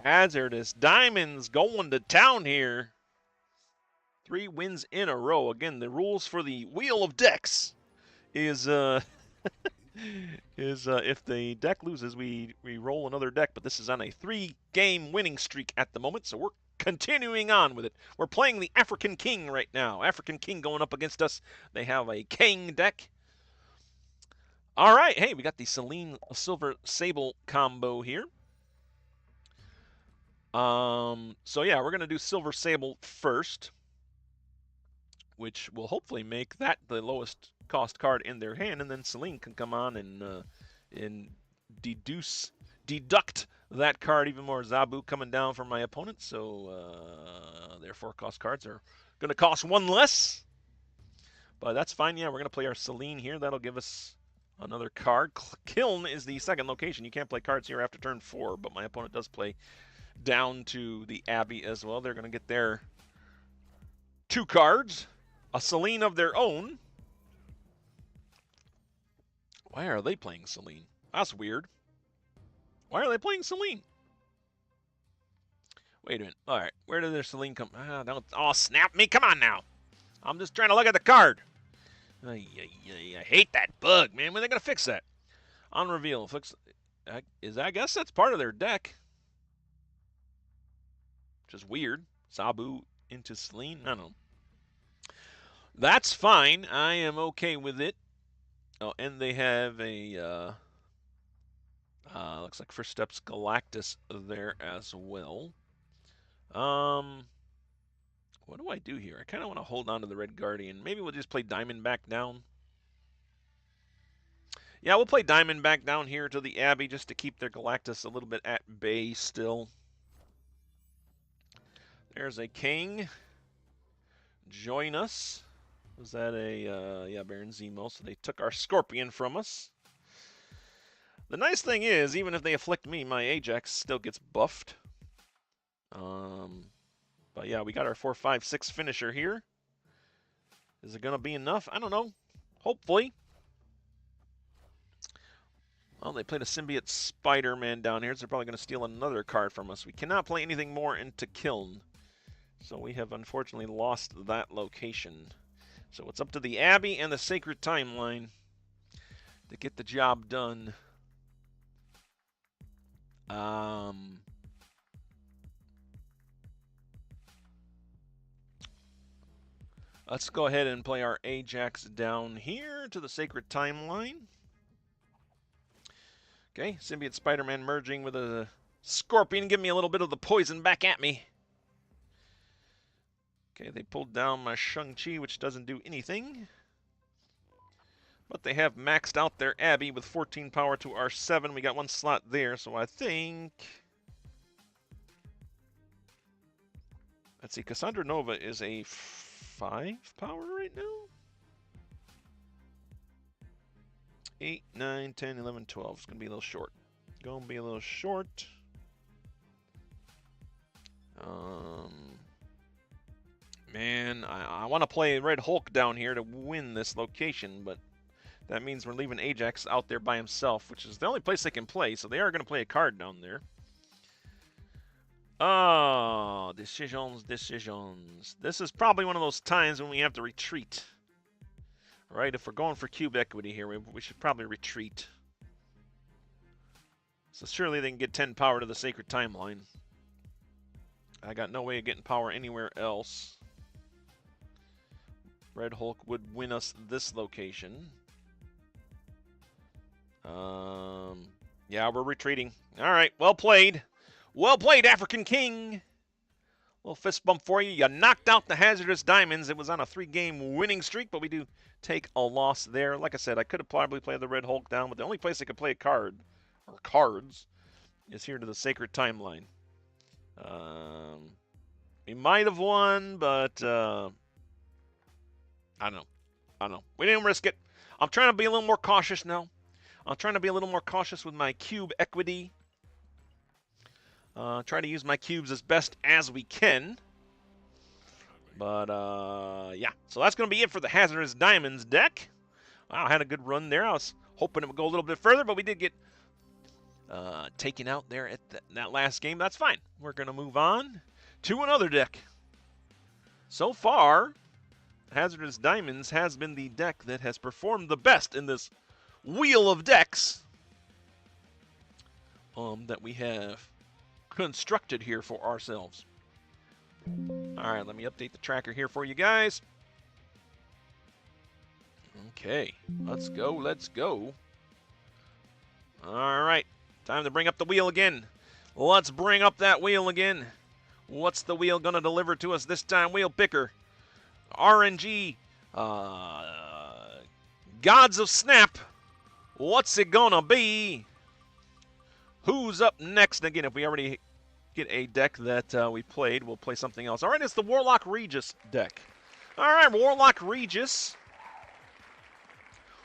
Hazardous Diamonds going to town here. 3 wins in a row. Again, the rules for the Wheel of Decks is if the deck loses, we roll another deck. But this is on a 3-game winning streak at the moment, so we're continuing on with it. We're playing the African King right now. African King going up against us. They have a King deck. All right, hey, we got the Celine Silver Sable combo here. So yeah, we're gonna do Silver Sable first, which will hopefully make that the lowest cost card in their hand, and then Celine can come on and deduct that card even more. Zabu coming down from my opponent, so their 4 cost cards are gonna cost 1 less, but that's fine. Yeah, we're gonna play our Celine here. That'll give us another card. Kiln is the second location. You can't play cards here after turn 4, but my opponent does play down to the Abbey as well. They're going to get their 2 cards, a Celine of their own. Why are they playing Celine? That's weird. Why are they playing Celine? Wait a minute. All right, where did their Celine come? Don't, oh, snap me. Come on now. I'm just trying to look at the card. I hate that bug, man. When are they going to fix that? On reveal, fix. I guess that's part of their deck. Which is weird. Zabu into Celine. I don't know. That's fine. I am okay with it. Oh, and they have a looks like First Steps Galactus there as well. What do I do here? I kind of want to hold on to the Red Guardian. Maybe we'll just play Diamond back down. Yeah, we'll play Diamond back down here to the Abbey just to keep their Galactus a little bit at bay still. There's a King. Join us. Was that a, yeah, Baron Zemo. So they took our Scorpion from us. The nice thing is, even if they afflict me, my Ajax still gets buffed. But yeah, we got our 4, 5, 6 finisher here. Is it going to be enough? I don't know. Hopefully. Well, they played a symbiote Spider-Man down here, so they're probably going to steal another card from us. We cannot play anything more into Kiln. So we have unfortunately lost that location. So it's up to the Abbey and the Sacred Timeline to get the job done. Let's go ahead and play our Ajax down here to the Sacred Timeline. Okay, Symbiote Spider-Man merging with a Scorpion. Give me a little bit of the poison back at me. Okay, they pulled down my Shang-Chi, which doesn't do anything. But they have maxed out their Abbey with 14 power to our 7. We got 1 slot there, so I think... Let's see, Cassandra Nova is a 5 power right now? 8, 9, 10, 11, 12. It's going to be a little short. Going to be a little short. Man, I want to play Red Hulk down here to win this location, but that means we're leaving Ajax out there by himself, which is the only place they can play, so they are going to play a card down there. Oh, decisions, decisions. This is probably one of those times when we have to retreat. Right? If we're going for cube equity here, we should probably retreat. So surely they can get 10 power to the Sacred Timeline. I got no way of getting power anywhere else. Red Hulk would win us this location. Yeah, we're retreating. All right, well played. Well played, African King. Little fist bump for you. You knocked out the Hazardous Diamonds. It was on a 3-game winning streak, but we do take a loss there. Like I said, I could have probably played the Red Hulk down, but the only place I could play a card, or cards, is here to the Sacred Timeline. We might have won, but I don't know. I don't know. We didn't risk it. I'm trying to be a little more cautious now. I'm trying to be a little more cautious with my cube equity. Try to use my cubes as best as we can. But, yeah. So that's going to be it for the Hazardous Diamonds deck. Wow, I had a good run there. I was hoping it would go a little bit further, but we did get taken out there at that last game. That's fine. We're going to move on to another deck. So far, Hazardous Diamonds has been the deck that has performed the best in this wheel of decks that we have constructed here for ourselves. All right, let me update the tracker here for you guys. Okay, let's go, let's go. All right, time to bring up the wheel again. Let's bring up that wheel again. What's the wheel going to deliver to us this time, wheel picker? RNG, Gods of Snap. What's it going to be? Who's up next? Again, if we already get a deck that we played, we'll play something else. All right, it's the Warlock Regis deck. All right, Warlock Regis.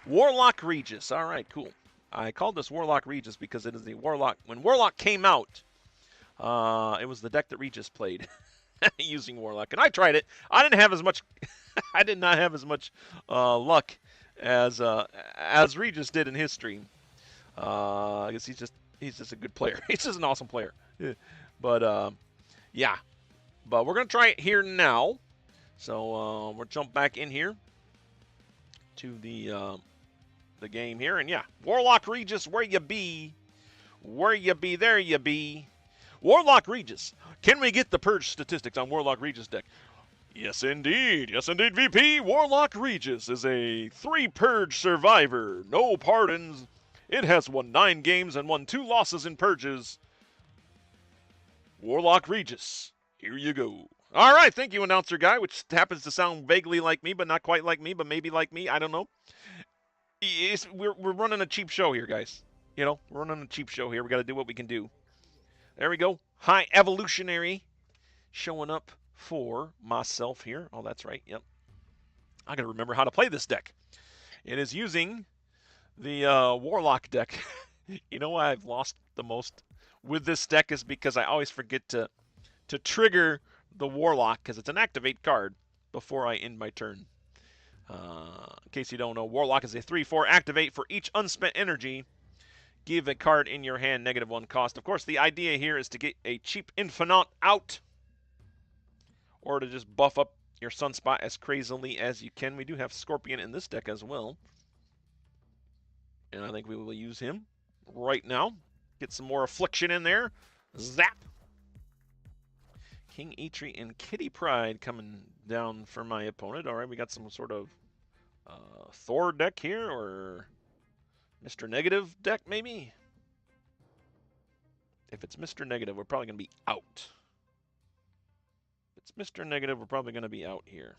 Warlock Regis. All right, cool. I called this Warlock Regis because it is the Warlock. When Warlock came out, it was the deck that Regis played using Warlock, and I tried it. I didn't have as much. I did not have as much luck as Regis did in his stream. I guess he's just a good player. He's just an awesome player. Yeah. But yeah. But we're gonna try it here now. So we'll jump back in here to the game here, and yeah, Warlock Regis, where you be? Where you be? There you be. Warlock Regis. Can we get the purge statistics on Warlock Regis deck? Yes, indeed. Yes, indeed, VP. Warlock Regis is a 3-purge survivor. No pardons. It has won 9 games and won 2 losses in purges. Warlock Regis. Here you go. All right, thank you, announcer guy, which happens to sound vaguely like me, but not quite like me, but maybe like me. I don't know. We're running a cheap show here, guys. You know, we're running a cheap show here. We got to do what we can do. There we go. High Evolutionary showing up for myself here. Oh, that's right. Yep. I got to remember how to play this deck. It is using the Warlock deck. You know why I've lost the most with this deck is because I always forget to trigger the Warlock because it's an activate card before I end my turn. In case you don't know, Warlock is a 3/4 activate for each unspent energy. Give a card in your hand -1 cost. Of course, the idea here is to get a cheap Infinite out or to just buff up your Sunspot as crazily as you can. We do have Scorpion in this deck as well. And I think we will use him right now. Get some more Affliction in there. Zap! King Eitri and Kitty Pryde coming down for my opponent. All right, we got some sort of Thor deck here, or Mr. Negative deck, maybe? If it's Mr. Negative, we're probably going to be out. If it's Mr. Negative, we're probably going to be out here.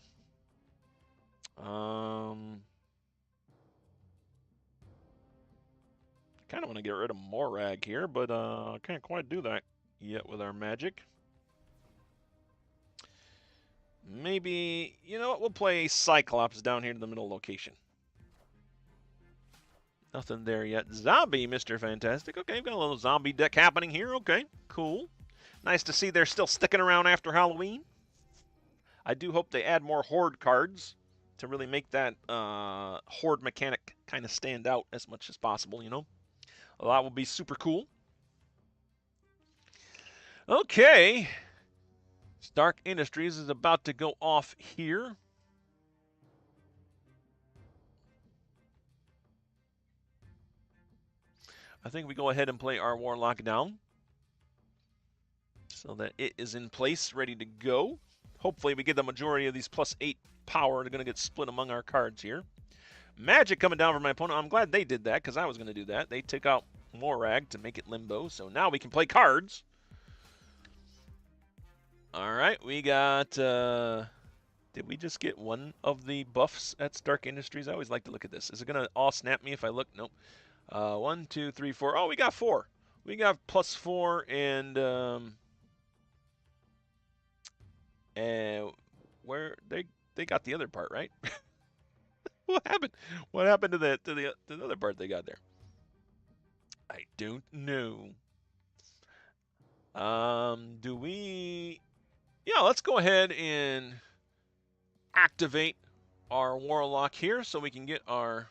Kind of want to get rid of Morag here, but can't quite do that yet with our magic. Maybe, you know what, we'll play Cyclops down here in the middle location. Nothing there yet. Zombie, Mr. Fantastic. Okay, we've got a little zombie deck happening here. Okay, cool. Nice to see they're still sticking around after Halloween. I do hope they add more Horde cards to really make that Horde mechanic kind of stand out as much as possible, you know? That will be super cool. Okay. Stark Industries is about to go off here. I think we go ahead and play our Warlock down so that it is in place, ready to go. Hopefully we get the majority of these +8 power. They're going to get split among our cards here. Magic coming down from my opponent. I'm glad they did that because I was going to do that. They took out Morag to make it limbo, so now we can play cards. All right, we got... did we just get one of the buffs at Stark Industries? I always like to look at this. Is it going to all snap me if I look? Nope. 1, 2, 3, 4. Oh, we got 4. We got +4 and where they got the other part, right? What happened? What happened to the other part they got there? I don't know. Do we? Yeah, let's go ahead and activate our Warlock here so we can get our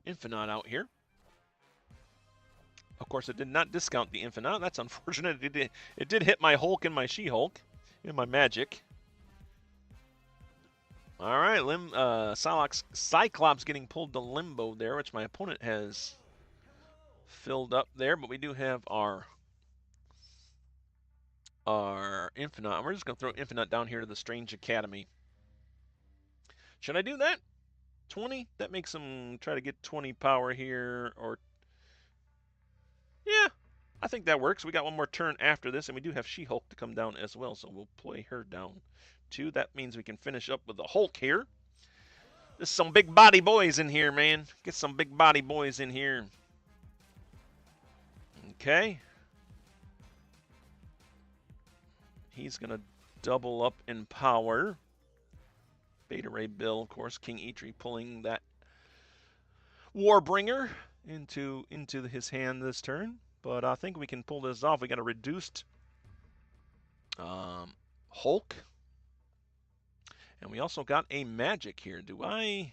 Infinite out here. Of course, it did not discount the Infinite. That's unfortunate. It did hit my Hulk and my She-Hulk and my Magic. All right, Cyclops getting pulled to limbo there, which my opponent has filled up there, but we do have our Infinite. And we're just going to throw Infinite down here to the Strange Academy. Should I do that? 20? That makes him try to get 20 power here, or... Yeah, I think that works. We got one more turn after this, and we do have She-Hulk to come down as well, so we'll play her down too. That means we can finish up with the Hulk here. There's some big body boys in here, man. Get some big body boys in here. Okay. He's going to double up in power. Beta Ray Bill, of course, King Eitri pulling that Warbringer into his hand this turn. But I think we can pull this off. We got a reduced Hulk. And we also got a Magic here. Do I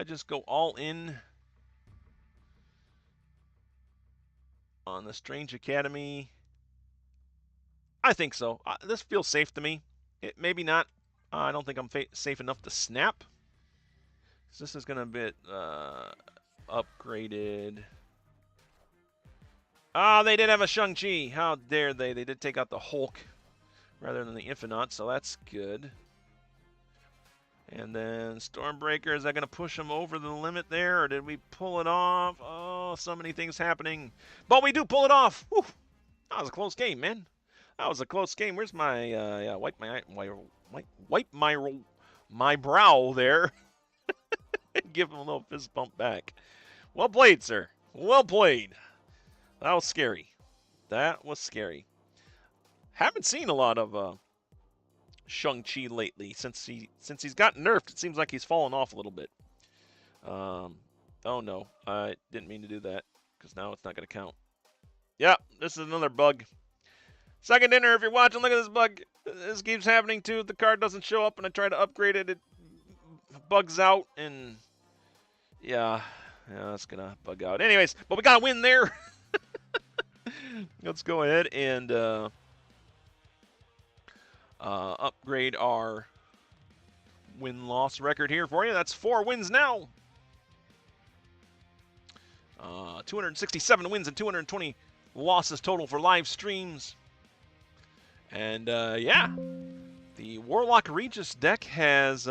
just go all in on the Strange Academy? I think so. This feels safe to me. Maybe not. I don't think I'm safe enough to snap. So this is going to be upgraded. Ah, they did have a Shang-Chi. How dare they? They did take out the Hulk rather than the Infinite, so that's good. And then Stormbreaker, is that going to push him over the limit there, or did we pull it off? Oh, so many things happening. But we do pull it off. Whew. That was a close game, man. That was a close game. Where's my wipe my brow there? Give him a little fist bump back. Well played, sir. Well played. That was scary. That was scary. Haven't seen a lot of Shang-Chi lately since he's got nerfed. It seems like he's fallen off a little bit. Oh no, I didn't mean to do that because now it's not going to count. Yeah, this is another bug. Second dinner, if you're watching, look at this bug. This keeps happening too. If the card doesn't show up and I try to upgrade it, it bugs out, and yeah, it's gonna bug out. Anyways, but we got a win there. Let's go ahead and upgrade our win-loss record here for you. That's 4 wins now. 267 wins and 220 losses total for live streams. And yeah, the Warlock Regis deck has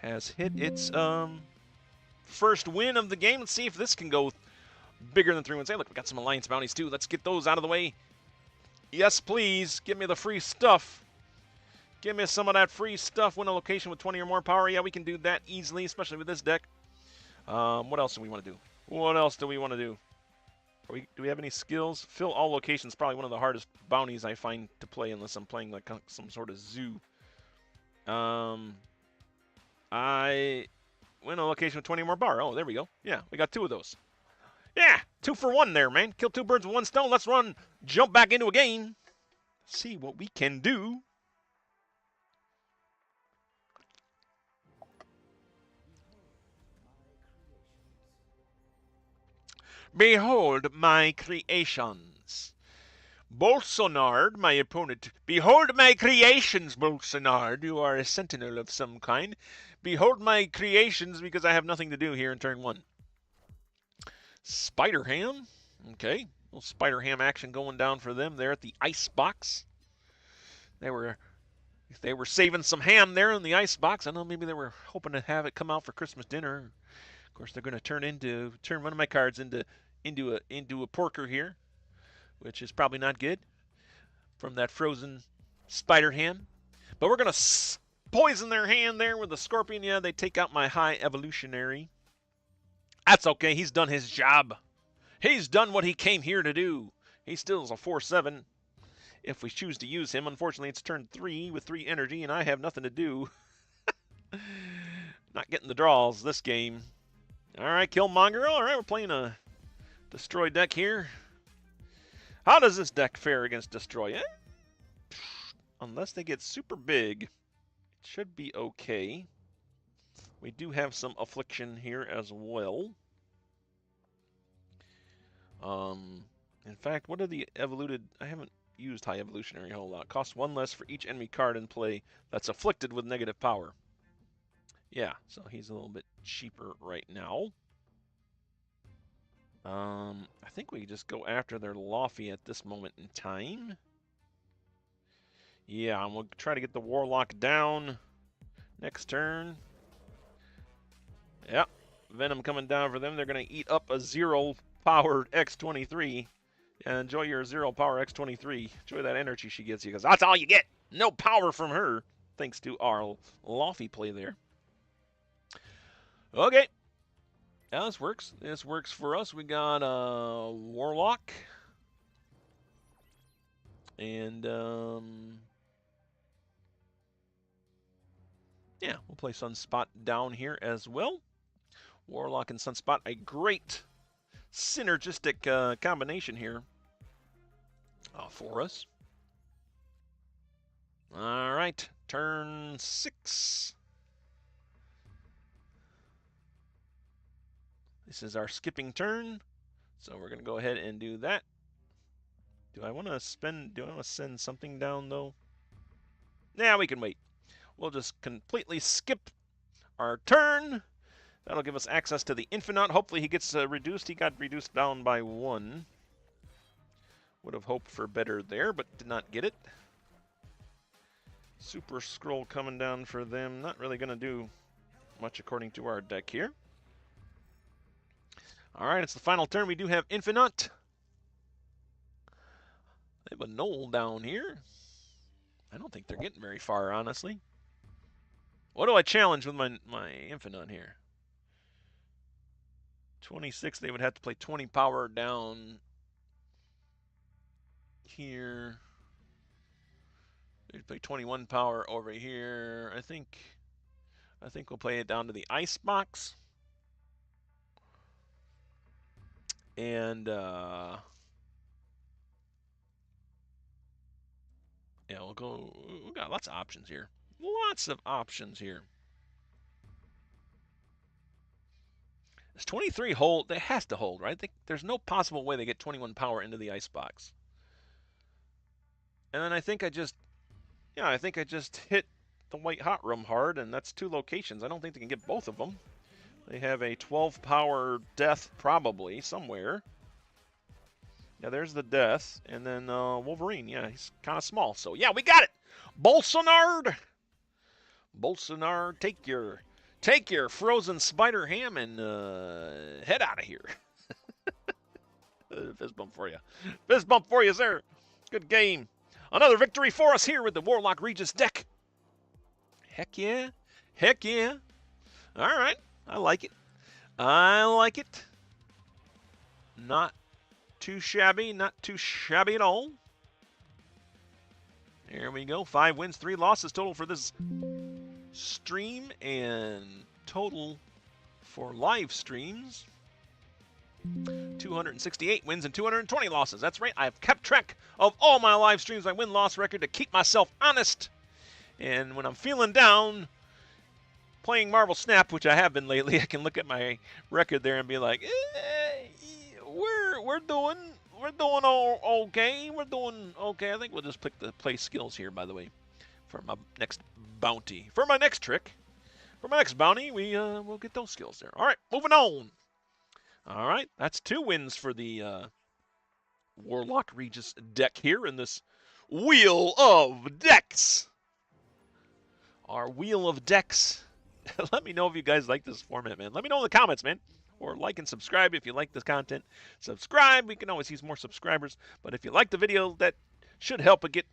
hit its first win of the game. Let's see if this can go bigger than 3 wins. Hey, look, we got some Alliance bounties too. Let's get those out of the way. Yes, please. Give me the free stuff. Give me some of that free stuff. Win a location with 20 or more power. Yeah, we can do that easily, especially with this deck. What else do we want to do? What else do we want to do? Do we have any skills? Fill all locations. Probably one of the hardest bounties I find to play unless I'm playing like some sort of zoo. I win a location with 20 more bar. Oh, there we go. Yeah, we got 2 of those. Yeah, 2 for 1 there, man. Kill 2 birds with 1 stone. Let's run. Jump back into a game. See what we can do. Behold my creations. Bolsonard, my opponent. Behold my creations, Bolsonard. You are a sentinel of some kind. Behold my creations because I have nothing to do here in turn 1. Spider-Ham. Okay. A little Spider-Ham action going down for them there at the ice box. They were saving some ham there in the ice box. I know maybe they were hoping to have it come out for Christmas dinner. Of course, they're going to turn one of my cards into a porker here, which is probably not good from that frozen spider ham. But we're going to poison their hand there with the scorpion. Yeah, they take out my high evolutionary. That's okay. He's done his job. He's done what he came here to do. He still is a 4/7 if we choose to use him. Unfortunately, it's turn 3 with 3 energy, and I have nothing to do. Not getting the draws this game. All right, Killmonger. All right, we're playing a Destroy deck here. How does this deck fare against Destroy? Unless they get super big, it should be okay. We do have some Affliction here as well. In fact, what are the evoluted? I haven't used High Evolutionary a whole lot. Costs 1 less for each enemy card in play that's afflicted with negative power. Yeah, so he's a little bit cheaper right now. I think we just go after their Laufey at this moment in time. Yeah, and we'll try to get the Warlock down next turn. Yep, Venom coming down for them. They're going to eat up a 0-powered X-23. Yeah, enjoy your 0-power X-23. Enjoy that energy she gets you, because that's all you get. No power from her, thanks to our Laufey play there. Okay. Yeah, this works. This works for us. We got Warlock. And, yeah, we'll play Sunspot down here as well. Warlock and Sunspot, a great synergistic combination here for us. All right, turn 6. This is our skipping turn, so we're going to go ahead and do that. Do I want to send something down, though? Nah, we can wait. We'll just completely skip our turn. That'll give us access to the Infinite. Hopefully he gets reduced. He got reduced down by 1. Would have hoped for better there, but did not get it. Super Scroll coming down for them. Not really going to do much according to our deck here. All right, it's the final turn. We do have Infinite. They have a Knoll down here. I don't think they're getting very far, honestly. What do I challenge with my Infinite here? 26, they would have to play 20 power down here. They'd play 21 power over here. I think we'll play it down to the ice box. And yeah, we'll go. We got lots of options here. Lots of options here. Does 23 hold? It has to hold, right? There's no possible way they get 21 power into the ice box. And then I think I just hit the White Hot Room hard, and that's 2 locations. I don't think they can get both of them. They have a 12 power death probably somewhere. Yeah, there's the death, and then Wolverine. Yeah, he's kind of small. So yeah, we got it. Bolsonard, take your frozen spider ham and head out of here. Fist bump for you. Fist bump for you, sir. Good game. Another victory for us here with the Warlock Regis deck. Heck yeah. Heck yeah. All right. I like it. I like it. Not too shabby. Not too shabby at all. There we go. 5 wins, 3 losses total for this stream, and total for live streams 268 wins and 220 losses. That's right. I've kept track of all my live streams, my win-loss record, to keep myself honest. And when I'm feeling down, playing Marvel Snap, which I have been lately, I can look at my record there and be like, we're doing okay. We're doing okay. I think we'll just pick the play skills here, by the way, for my next bounty. For my next trick, for my next bounty, we'll get those skills there. All right, moving on. All right, that's 2 wins for the Warlock Regis deck here in this Wheel of Decks. Our Wheel of Decks. Let me know if you guys like this format, man. Let me know in the comments, man. Or like and subscribe if you like this content. Subscribe. We can always use more subscribers. But if you like the video, that should help it get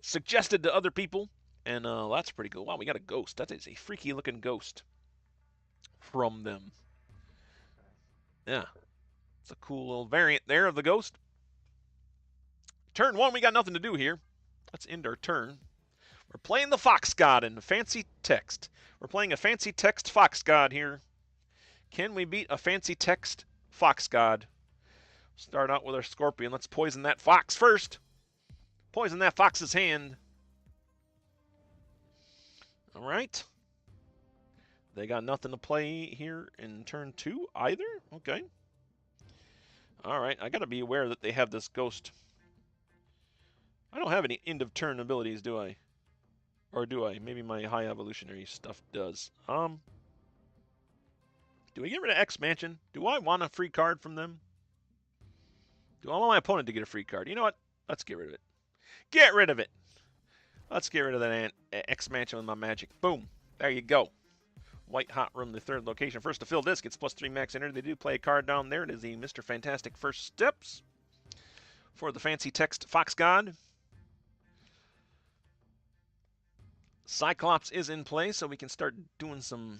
suggested to other people. And that's pretty cool. Wow, we got a ghost. That is a freaky looking ghost from them. Yeah. It's a cool little variant there of the ghost. Turn 1, we got nothing to do here. Let's end our turn. We're playing the Fox God in fancy text. We're playing a fancy text Fox God here. Can we beat a fancy text Fox God? Start out with our Scorpion. Let's poison that fox first. Poison that fox's hand. All right. They got nothing to play here in turn 2 either? Okay. All right. I got to be aware that they have this ghost. I don't have any end of turn abilities, do I? Or do I? Maybe my high evolutionary stuff does. Do we get rid of X Mansion? Do I want a free card from them? Do I want my opponent to get a free card? You know what? Let's get rid of it. Get rid of it. Let's get rid of that X Mansion with my magic. Boom. There you go. White Hot Room, the 3rd location. First to fill this gets +3 max energy. They do play a card down there. It is the Mr. Fantastic First Steps for the fancy text Fox God. Cyclops is in play, so we can start doing some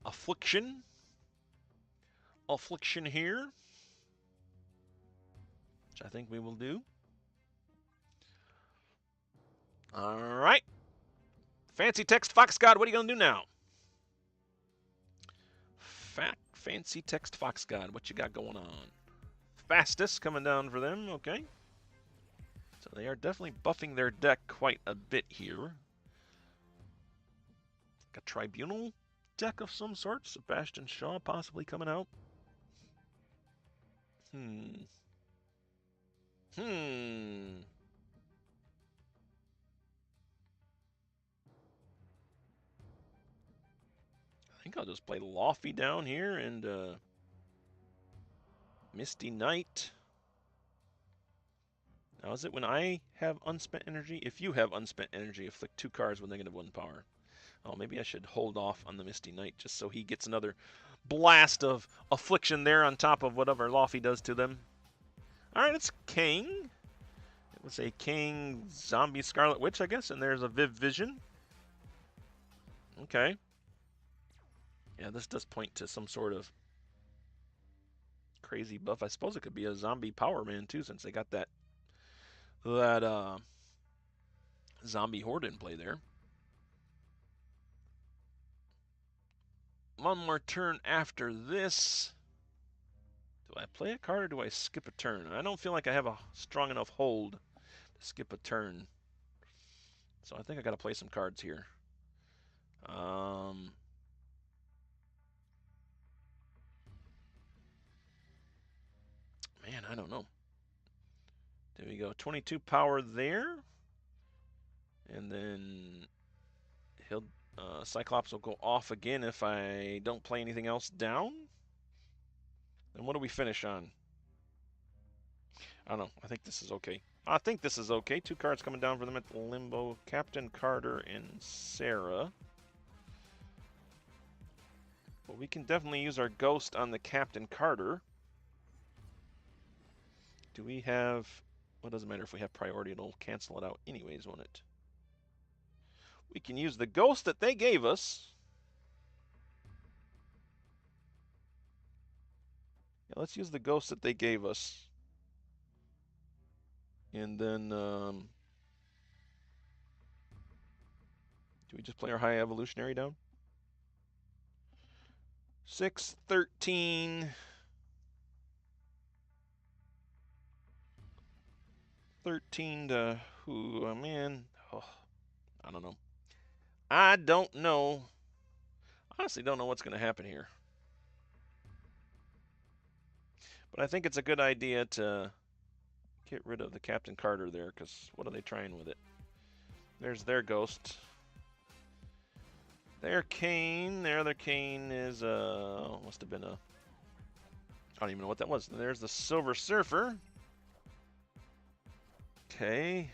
affliction here, which I think we will do. All right. Fancy text Fox God, what are you going to do now? Fancy text Fox God, what you got going on? Fastest coming down for them, okay. So they are definitely buffing their deck quite a bit here. A Tribunal deck of some sort. Sebastian Shaw possibly coming out. I think I'll just play Lofty down here and Misty Knight. Now, is it when I have unspent energy? If you have unspent energy, afflict 2 cards with -1 power. Oh, maybe I should hold off on the Misty Knight just so he gets another blast of affliction there on top of whatever Lofty does to them. All right, it's King. It was a King Zombie Scarlet Witch, I guess, and there's a Viv Vision. Okay. Yeah, this does point to some sort of crazy buff. I suppose it could be a Zombie Power Man, too, since they got that Zombie Horde in play there. One more turn after this. Do I play a card or do I skip a turn? I don't feel like I have a strong enough hold to skip a turn. So I think I got to play some cards here. Man, I don't know. There we go. 22 power there. And then Cyclops will go off again if I don't play anything else down. Then what do we finish on? I don't know. I think this is okay. I think this is okay. 2 cards coming down for them at Limbo. Captain Carter and Sarah. But we can definitely use our Ghost on the Captain Carter. Do we have... Well, it doesn't matter if we have priority. It'll cancel it out anyways, won't it? We can use the Ghost that they gave us. Yeah, let's use the Ghost that they gave us. And then... do we just play our High Evolutionary down? 6, 13. 13 to who I'm in. Oh, I don't know. I don't know. Honestly, don't know what's going to happen here. But I think it's a good idea to get rid of the Captain Carter there, because what are they trying with it? There's their ghost. Their Kane. Their other Kane is, must have been a... I don't even know what that was. There's the Silver Surfer. Okay.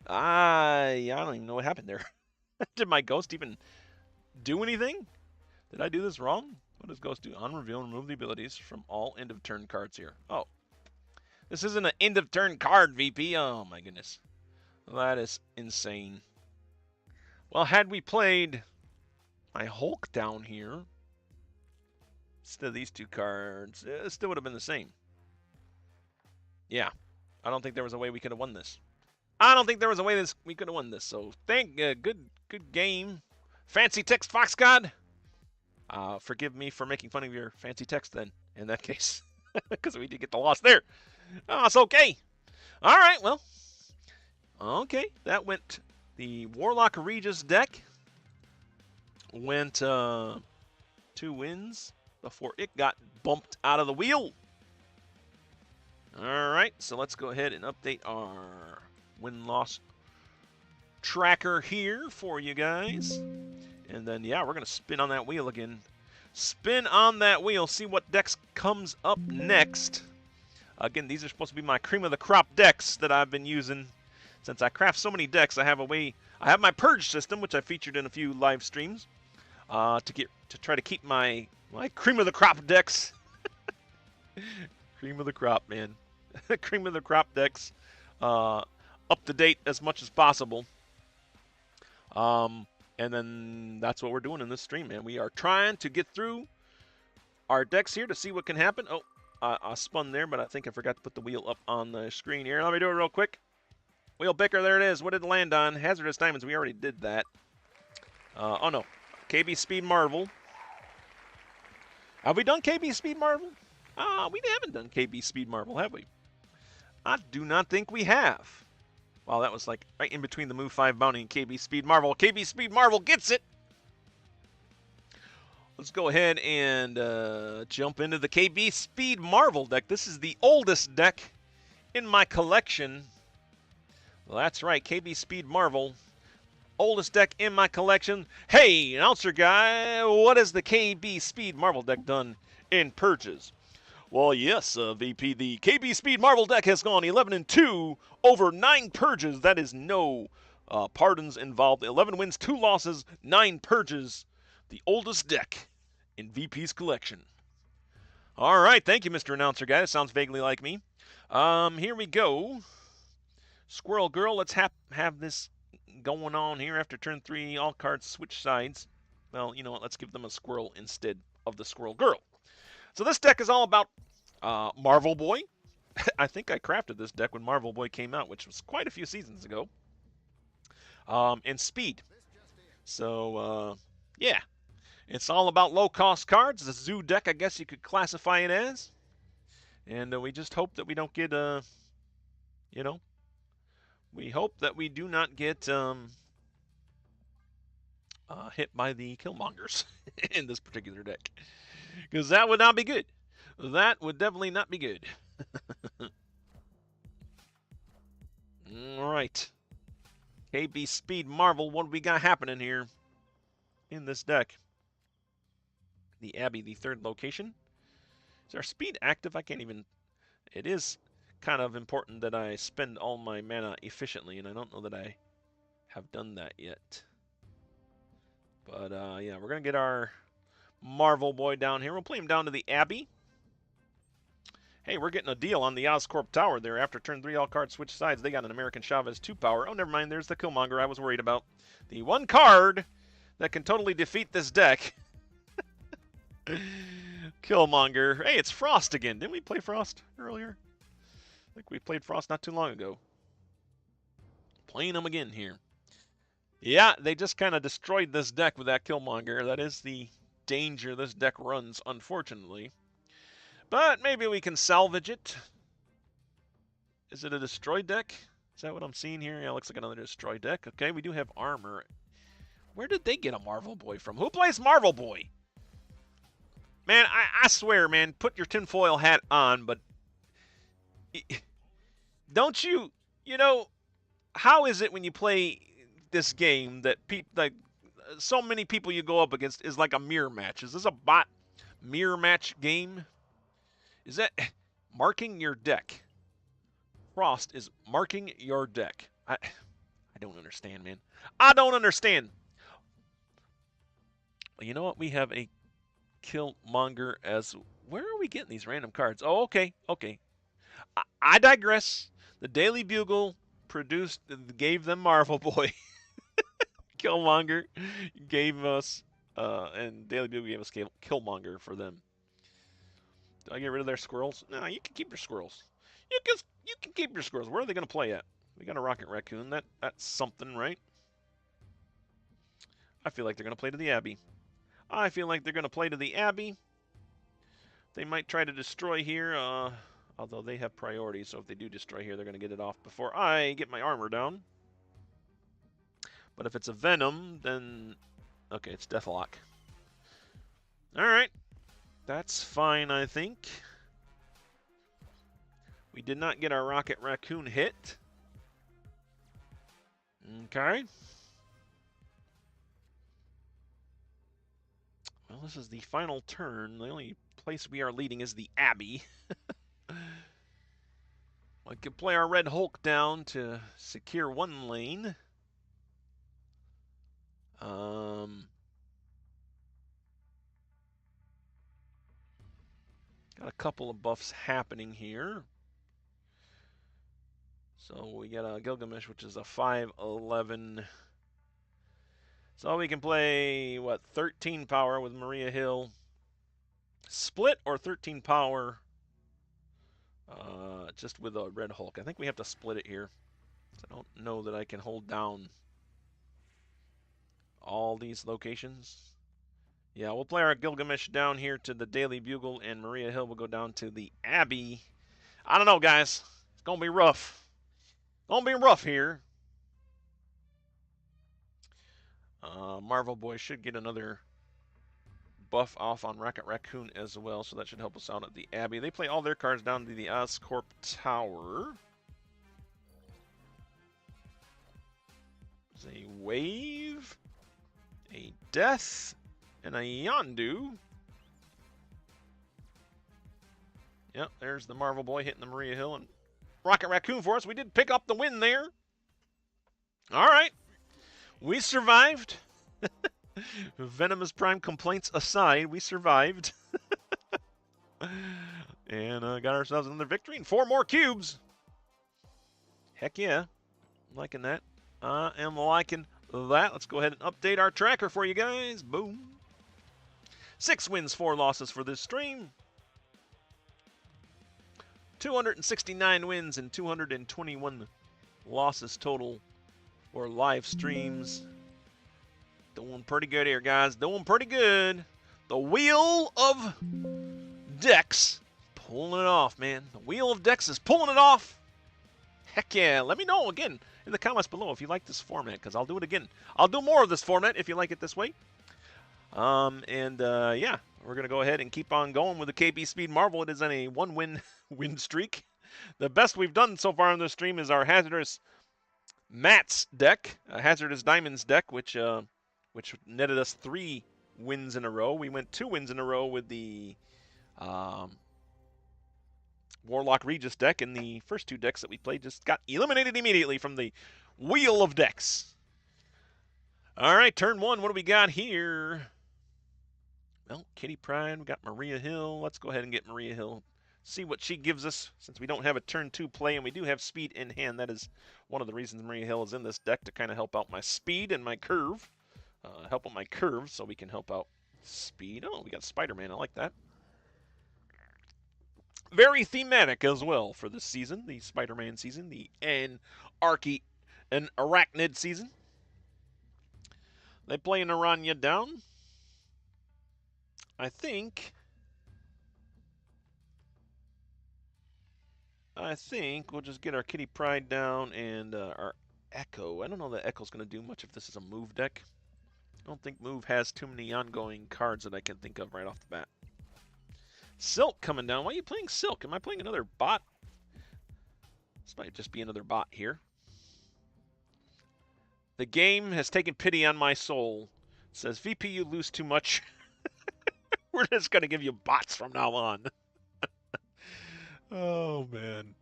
I don't even know what happened there. Did my ghost even do anything? Did I do this wrong? What does ghost do? Unreveal and remove the abilities from all end of turn cards here. Oh. This isn't an end of turn card, VP. Oh my goodness. That is insane. Well, had we played my Hulk down here instead of these two cards, it still would have been the same. Yeah. I don't think there was a way we could have won this. I don't think there was a way we could have won this. So, good game. Fancy text, Fox God. Forgive me for making fun of your fancy text then, in that case. Because we did get the loss there. Oh, it's okay. All right, well. Okay, that went the Warlock Regis deck. Went 2 wins before it got bumped out of the wheel. All right, so let's go ahead and update our win-loss tracker here for you guys. And then, yeah, we're going to spin on that wheel again. Spin on that wheel, see what decks comes up next. Again, these are supposed to be my cream of the crop decks that I've been using. Since I craft so many decks, I have my purge system, which I featured in a few live streams, to try to keep my cream of the crop decks. Cream of the crop, man. Cream of the crop decks up to date as much as possible. And then that's what we're doing in this stream, man. We are trying to get through our decks here to see what can happen. Oh, I spun there, but I think I forgot to put the wheel up on the screen here. Let me do it real quick. Wheel picker, there it is. What did it land on? Hazardous Diamonds, we already did that. Oh, no. KB Speed Marvel. Have we done KB Speed Marvel? We haven't done KB Speed Marvel, have we? I do not think we have. Wow, that was like right in between the Move 5 Bounty and KB Speed Marvel. KB Speed Marvel gets it! Let's go ahead and jump into the KB Speed Marvel deck. This is the oldest deck in my collection. Well, that's right, KB Speed Marvel. Oldest deck in my collection. Hey, announcer guy, what has the KB Speed Marvel deck done in purges? Well, yes, VP, the KB Speed Marvel deck has gone 11-2 over 9 purges. That is no pardons involved. 11 wins, 2 losses, 9 purges. The oldest deck in VP's collection. All right, thank you, Mr. Announcer guy. That sounds vaguely like me. Here we go. Squirrel Girl, let's have this going on here. After turn 3, all cards switch sides. Well, you know what? Let's give them a squirrel instead of the Squirrel Girl. So this deck is all about Marvel Boy. I think I crafted this deck when Marvel Boy came out, which was quite a few seasons ago. And speed. So, yeah. It's all about low-cost cards. The zoo deck, I guess you could classify it as. And we just hope that we don't get, you know, we hope that we do not get hit by the Killmongers in this particular deck. Because that would not be good. That would definitely not be good. All right. KB Speed Marvel, what do we got happening here in this deck? The Abbey, the 3rd location. Is our speed active? I can't even... It is kind of important that I spend all my mana efficiently, and I don't know that I have done that yet. But, yeah, we're going to get our Marvel Boy down here. We'll play him down to the Abbey. Hey, we're getting a deal on the Oscorp Tower there. After turn 3, all cards switch sides. They got an American Chavez 2 power. Oh, never mind. There's the Killmonger I was worried about. The one card that can totally defeat this deck. Killmonger. Hey, it's Frost again. Didn't we play Frost earlier? I think we played Frost not too long ago. Playing him again here. Yeah, they just kind of destroyed this deck with that Killmonger. That is the danger this deck runs, unfortunately. But maybe we can salvage it. Is it a destroyed deck? Is that what I'm seeing here? Yeah, it looks like another destroyed deck. Okay, we do have armor. Where did they get a Marvel Boy from? Who plays Marvel Boy? Man, I swear, man, put your tinfoil hat on, but don't you, you know, how is it when you play this game that like so many people you go up against is like a mirror match? Is this a bot mirror match game? Is that marking your deck? Frost is marking your deck. I don't understand, man. I don't understand. Well, you know what? We have a Killmonger as. Where are we getting these random cards? Oh, okay, okay. I digress. The Daily Bugle gave them Marvel Boy. Killmonger gave us, and Daily Bugle gave us Killmonger for them. Do I get rid of their squirrels? No, you can keep your squirrels. You can keep your squirrels. Where are they going to play at? We got a Rocket Raccoon. That's something, right? I feel like they're going to play to the Abbey. I feel like they're going to play to the Abbey. They might try to destroy here, although they have priority, so if they do destroy here, they're going to get it off before I get my armor down. But if it's a Venom, then... Okay, it's Deathlock. Alright. That's fine, I think. We did not get our Rocket Raccoon hit. Okay. Well, this is the final turn. The only place we are leading is the Abbey. I could play our Red Hulk down to secure one lane. Got a couple of buffs happening here. So we got a Gilgamesh, which is a 5/11. So we can play, what, 13 power with Maria Hill. Split or 13 power just with a Red Hulk. I think we have to split it here. I don't know that I can hold down all these locations. Yeah, we'll play our Gilgamesh down here to the Daily Bugle, and Maria Hill will go down to the Abbey. I don't know, guys. It's going to be rough. Going to be rough here. Marvel Boy should get another buff off on Rocket Raccoon as well, so that should help us out at the Abbey. They play all their cards down to the Oscorp Tower. There's a Wave, a Death, and a Yondu. Yep, there's the Marvel Boy hitting the Maria Hill and Rocket Raccoon for us. We did pick up the win there. All right. We survived. Venomous Prime complaints aside, we survived. And got ourselves another victory and 4 more cubes. Heck yeah. I'm liking that. I am liking that. Let's go ahead and update our tracker for you guys. Boom. 6 wins, 4 losses for this stream. 269 wins and 221 losses total for live streams. Doing pretty good here, guys. Doing pretty good. The Wheel of Dex pulling it off, man. The Wheel of Dex is pulling it off. Heck yeah. Let me know again in the comments below if you like this format, because I'll do it again. I'll do more of this format if you like it this way. Yeah, we're going to go ahead and keep on going with the KB Speed Marvel. It is on a 1-win win streak. The best we've done so far on this stream is our Hazardous Mats deck, Hazardous Diamonds deck, which netted us 3 wins in a row. We went 2 wins in a row with the Warlock Regis deck, and the first 2 decks that we played just got eliminated immediately from the Wheel of Decks. All right, turn 1. What do we got here? Well, Kitty Pryde, we got Maria Hill. Let's go ahead and get Maria Hill. See what she gives us, since we don't have a turn 2 play and we do have speed in hand. That is one of the reasons Maria Hill is in this deck, to kind of help out my speed and my curve. Help out my curve so we can help out speed. Oh, we got Spider-Man. I like that. Very thematic as well for this season, the Spider-Man season, the Arachnid season. They play an Araña down. I think we'll just get our Kitty Pryde down and our Echo. I don't know that Echo's going to do much if this is a move deck. I don't think move has too many ongoing cards that I can think of right off the bat. Silk coming down. Why are you playing Silk? Am I playing another bot? This might just be another bot here. The game has taken pity on my soul. It says, VP, you lose too much. We're just going to give you bots from now on. Oh, man.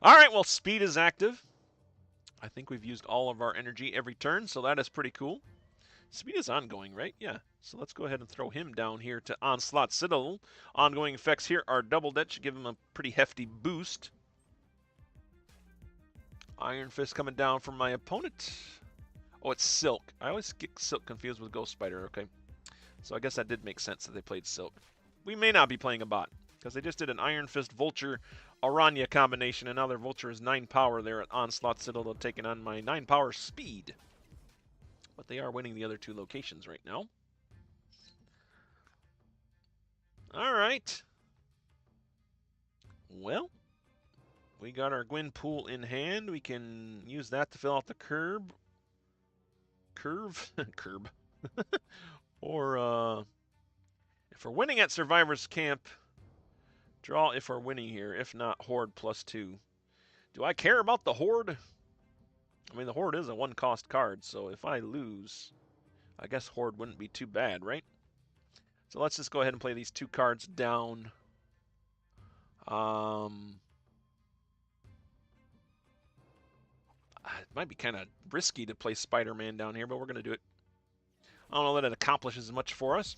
All right, well, speed is active. I think we've used all of our energy every turn, so that is pretty cool. Speed is ongoing, right? Yeah. So let's go ahead and throw him down here to Onslaught Citadel. Ongoing effects here are double. That should give him a pretty hefty boost. Iron Fist coming down from my opponent. Oh, it's Silk. I always get Silk confused with Ghost Spider. Okay. So I guess that did make sense that they played Silk. We may not be playing a bot, because they just did an Iron Fist Vulture Araña combination, and now their Vulture is 9 power there at Onslaught Citadel, taking on my 9 power speed. But they are winning the other 2 locations right now. All right. Well, we got our Gwyn pool in hand. We can use that to fill out the curb. Or, if we're winning at Survivor's Camp, draw if we're winning here. If not, Horde +2. Do I care about the Horde? I mean, the Horde is a 1-cost card, so if I lose, I guess Horde wouldn't be too bad, right? So let's just go ahead and play these 2 cards down. It might be kind of risky to play Spider-Man down here, but we're going to do it. I don't know that it accomplishes much for us.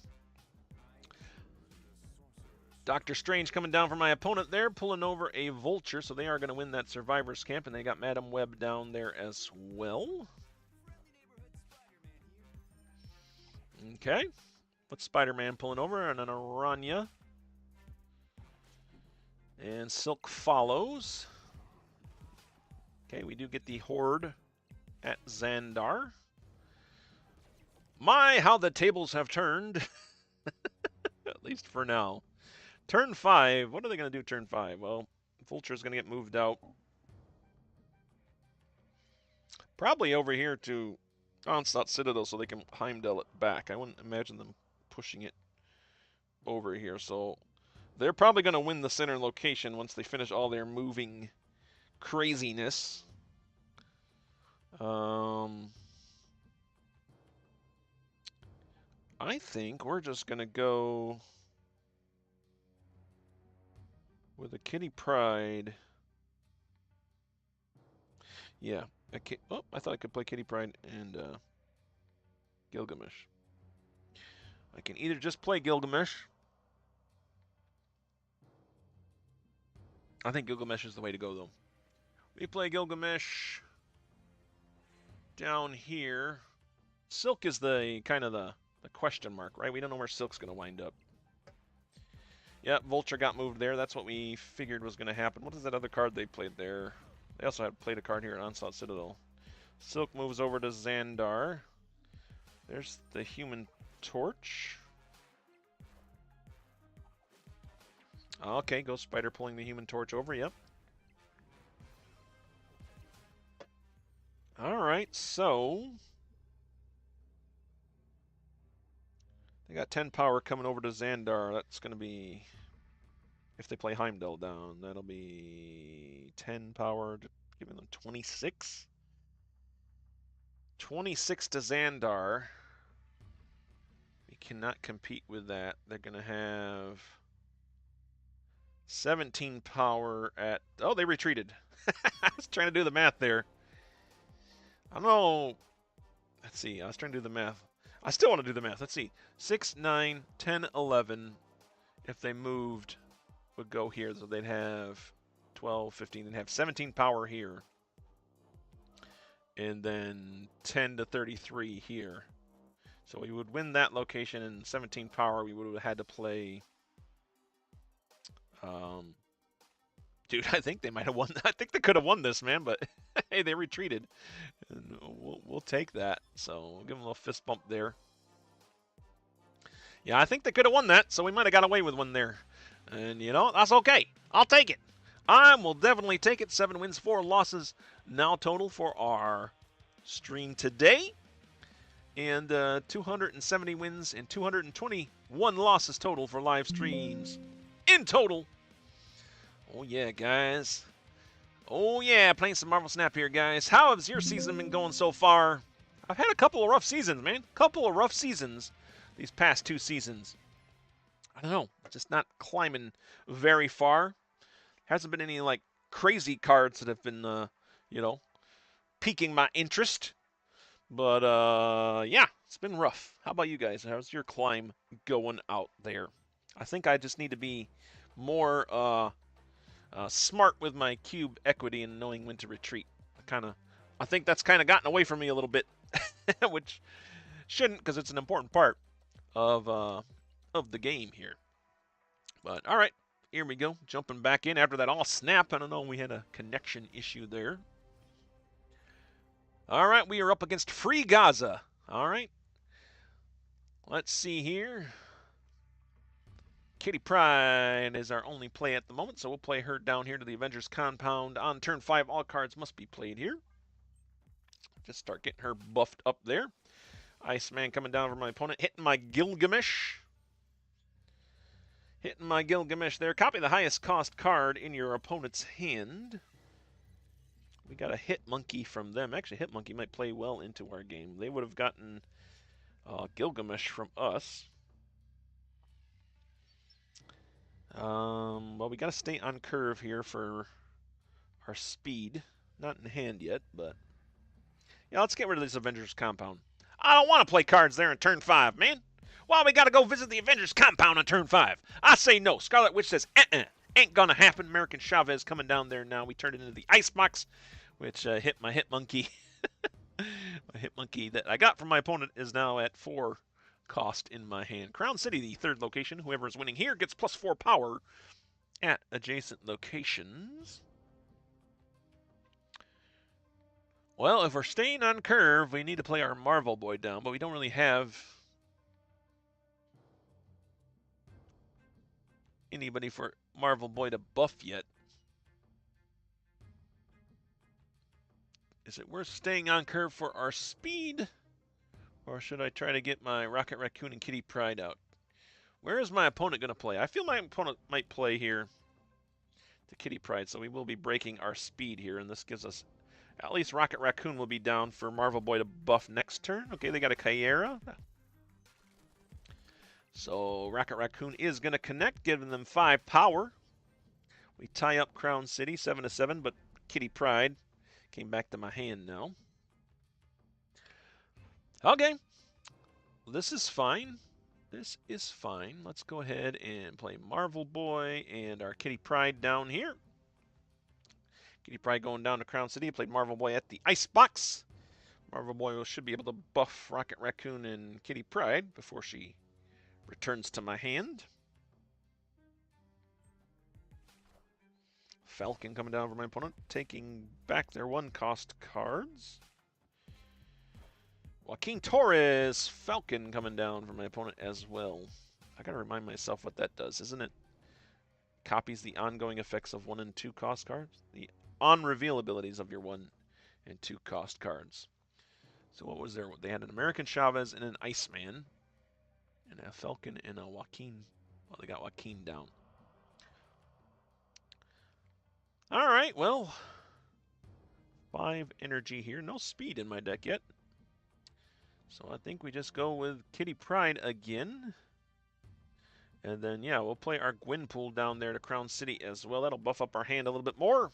Doctor Strange coming down for my opponent there, pulling over a Vulture, so they are going to win that Survivor's Camp, and they got Madam Web down there as well. Okay. What's Spider-Man pulling over? And an Araña. And Silk follows. Okay, we do get the Horde at Xandar. My, how the tables have turned. At least for now. Turn 5. What are they going to do turn 5? Well, Vulture's going to get moved out. Probably over here to Onslaught Citadel so they can Heimdall it back. I wouldn't imagine them pushing it over here. So they're probably going to win the center location once they finish all their moving craziness. I think we're just going to go with a Kitty Pryde. Yeah. Oh, I thought I could play Kitty Pryde and Gilgamesh. I can either just play Gilgamesh. I think Gilgamesh is the way to go, though. We play Gilgamesh down here. Silk is the kind of the question mark, right? We don't know where Silk's going to wind up. Yep, Vulture got moved there. That's what we figured was going to happen. What is that other card they played there? They also had played a card here at Onslaught Citadel. Silk moves over to Xandar. There's the Human Torch. Okay, Ghost Spider pulling the Human Torch over, yep. Alright, so they got 10 power coming over to Xandar. That's going to be, if they play Heimdall down, that'll be 10 power, giving them 26. 26 to Xandar. We cannot compete with that. They're going to have 17 power at... Oh, they retreated. I was trying to do the math there. I don't know. Let's see. I was trying to do the math. I still want to do the math. Let's see. 6, 9, 10, 11. If they moved, would go here. So they'd have 12, 15. They'd have 17 power here. And then 10 to 33 here. So we would win that location, and 17 power we would have had to play... Dude, I think they might have won. I think they could have won this, man, but Hey, they retreated. And we'll take that. So we'll give them a little fist bump there. Yeah, I think they could have won that, so we might have got away with one there. And, you know, that's okay. I'll take it. I will definitely take it. 7 wins, 4 losses now total for our stream today. And 270 wins and 221 losses total for live streams in total. Oh, yeah, guys. Oh, yeah, playing some Marvel Snap here, guys. How has your season been going so far? I've had a couple of rough seasons, man. Couple of rough seasons these past 2 seasons. I don't know. Just not climbing very far. Hasn't been any, like, crazy cards that have been, you know, piquing my interest. But, yeah, it's been rough. How about you guys? How's your climb going out there? I think I just need to be more, smart with my cube equity and knowing when to retreat. I think that's kind of gotten away from me a little bit, which shouldn't, because it's an important part of the game here. But all right, here we go, jumping back in after that all snap. I don't know, we had a connection issue there. All right, we are up against Free Gaza. All right, let's see here. Kitty Pryde is our only play at the moment, so we'll play her down here to the Avengers compound. On turn 5, all cards must be played here. Just start getting her buffed up there. Iceman coming down from my opponent, hitting my Gilgamesh. Hitting my Gilgamesh there. Copy the highest cost card in your opponent's hand. We got a Hit Monkey from them. Actually, Hit Monkey might play well into our game. They would have gotten Gilgamesh from us. Well, we got to stay on curve here for our speed. Not in hand yet, but yeah, let's get rid of this Avengers compound. I don't want to play cards there in turn 5, man. Why we got to go visit the Avengers compound on turn 5? I say no. Scarlet Witch says, ain't gonna happen. American Chavez coming down there now. We turned it into the Icebox, which hit my Hit Monkey. My Hit Monkey that I got from my opponent is now at 4 cost in my hand. Crown City, the 3rd location. Whoever is winning here gets +4 power at adjacent locations. Well, if we're staying on curve, we need to play our Marvel Boy down, but we don't really have anybody for Marvel Boy to buff yet. Is it worth staying on curve for our speed? Or should I try to get my Rocket Raccoon and Kitty Pryde out? Where is my opponent going to play? I feel my opponent might play here to Kitty Pryde, so we will be breaking our speed here, and this gives us... At least Rocket Raccoon will be down for Marvel Boy to buff next turn. Okay, they got a Kyera. So Rocket Raccoon is going to connect, giving them 5 power. We tie up Crown City, 7-7, but Kitty Pryde came back to my hand now. Okay, this is fine. This is fine. Let's go ahead and play Marvel Boy and our Kitty Pryde down here. Kitty Pryde going down to Crown City. Played Marvel Boy at the Icebox. Marvel Boy should be able to buff Rocket Raccoon and Kitty Pryde before she returns to my hand. Falcon coming down for my opponent, taking back their 1-cost cards. Joaquin Torres, Falcon coming down for my opponent as well. I gotta remind myself what that does, isn't it? Copies the ongoing effects of 1- and 2-cost cards. The on-reveal abilities of your 1- and 2-cost cards. So what was there? They had an American Chavez and an Iceman. And a Falcon and a Joaquin. Well, they got Joaquin down. Alright, well. 5 energy here. No speed in my deck yet. So I think we just go with Kitty Pryde again. And then, yeah, we'll play our Gwenpool down there to Crown City as well. That'll buff up our hand a little bit more.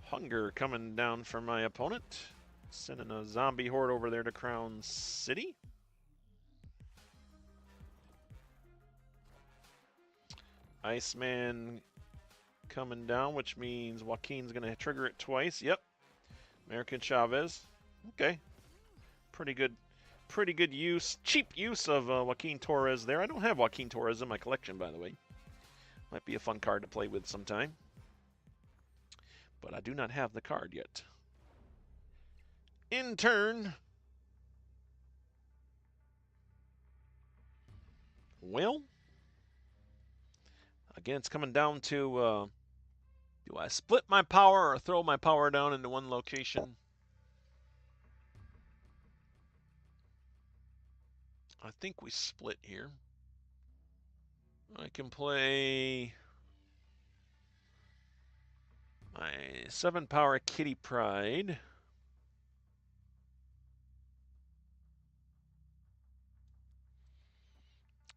Hunger coming down for my opponent. Sending a zombie horde over there to Crown City. Iceman coming down, which means Joaquin's going to trigger it twice. Yep. American Chavez. Okay. Pretty good use, cheap use of Joaquin Torres there. I don't have Joaquin Torres in my collection, by the way. Might be a fun card to play with sometime. but I do not have the card yet. In turn, well, again, it's coming down to, do I split my power or throw my power down into one location? I think we split here. I can play my 7-power Kitty Pryde.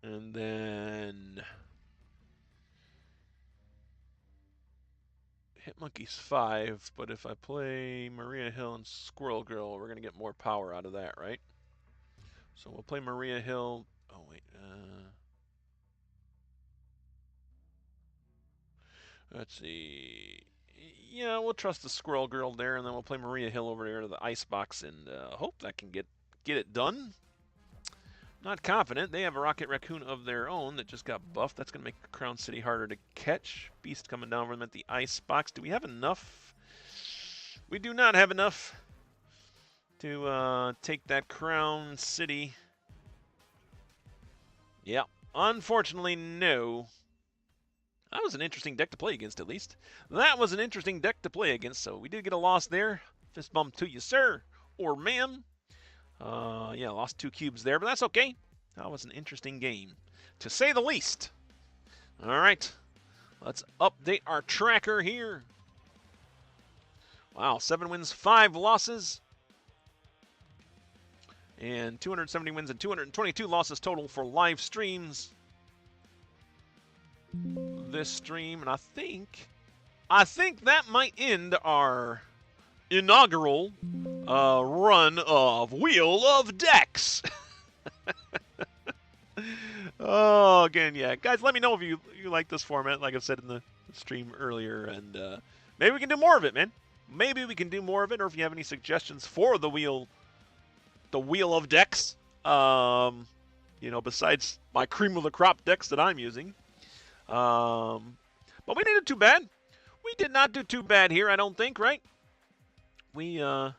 And then Hitmonkey's 5, but if I play Maria Hill and Squirrel Girl, we're going to get more power out of that, right? So we'll play Maria Hill. Oh, wait. Let's see. Yeah, we'll trust the Squirrel Girl there, and then we'll play Maria Hill over there to the Icebox and hope that can get it done. Not confident. They have a Rocket Raccoon of their own that just got buffed. That's going to make Crown City harder to catch. Beast coming down for them at the Icebox. Do we have enough? We do not have enough to take that Crown City. Yeah, unfortunately, no. That was an interesting deck to play against, at least. That was an interesting deck to play against, so we did get a loss there. Fist bump to you, sir, or ma'am. Yeah, lost 2 cubes there, but that's okay. That was an interesting game, to say the least. All right, let's update our tracker here. Wow, 7 wins, 5 losses. And 270 wins and 222 losses total for live streams. This stream, and I think that might end our inaugural run of Wheel of Decks. Oh, again, yeah. Guys, let me know if you like this format, like I said in the stream earlier, and maybe we can do more of it, man. Maybe we can do more of it, or if you have any suggestions for the Wheel of Decks, you know, besides my cream of the crop decks that I'm using. But we didn't do too bad. We did not do too bad here, I don't think, right? We did. I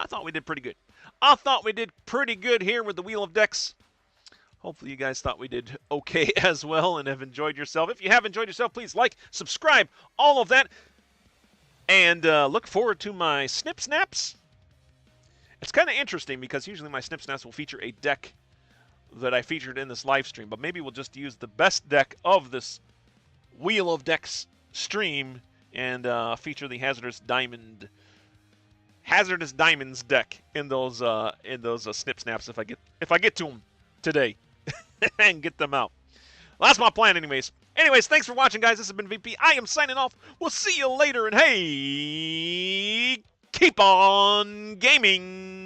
thought we did pretty good. I thought we did pretty good here with the Wheel of Decks. Hopefully you guys thought we did okay as well and have enjoyed yourself. If you have enjoyed yourself, please like, subscribe, all of that. And look forward to my Snip Snaps. It's kind of interesting because usually my Snip Snaps will feature a deck that I featured in this live stream, but maybe we'll just use the best deck of this Wheel of Decks stream and feature the Hazardous Diamonds deck in those Snip Snaps if I get to them today and get them out. Well, that's my plan, anyways. Anyways, thanks for watching, guys. This has been VP. I am signing off. We'll see you later, and hey, keep on gaming.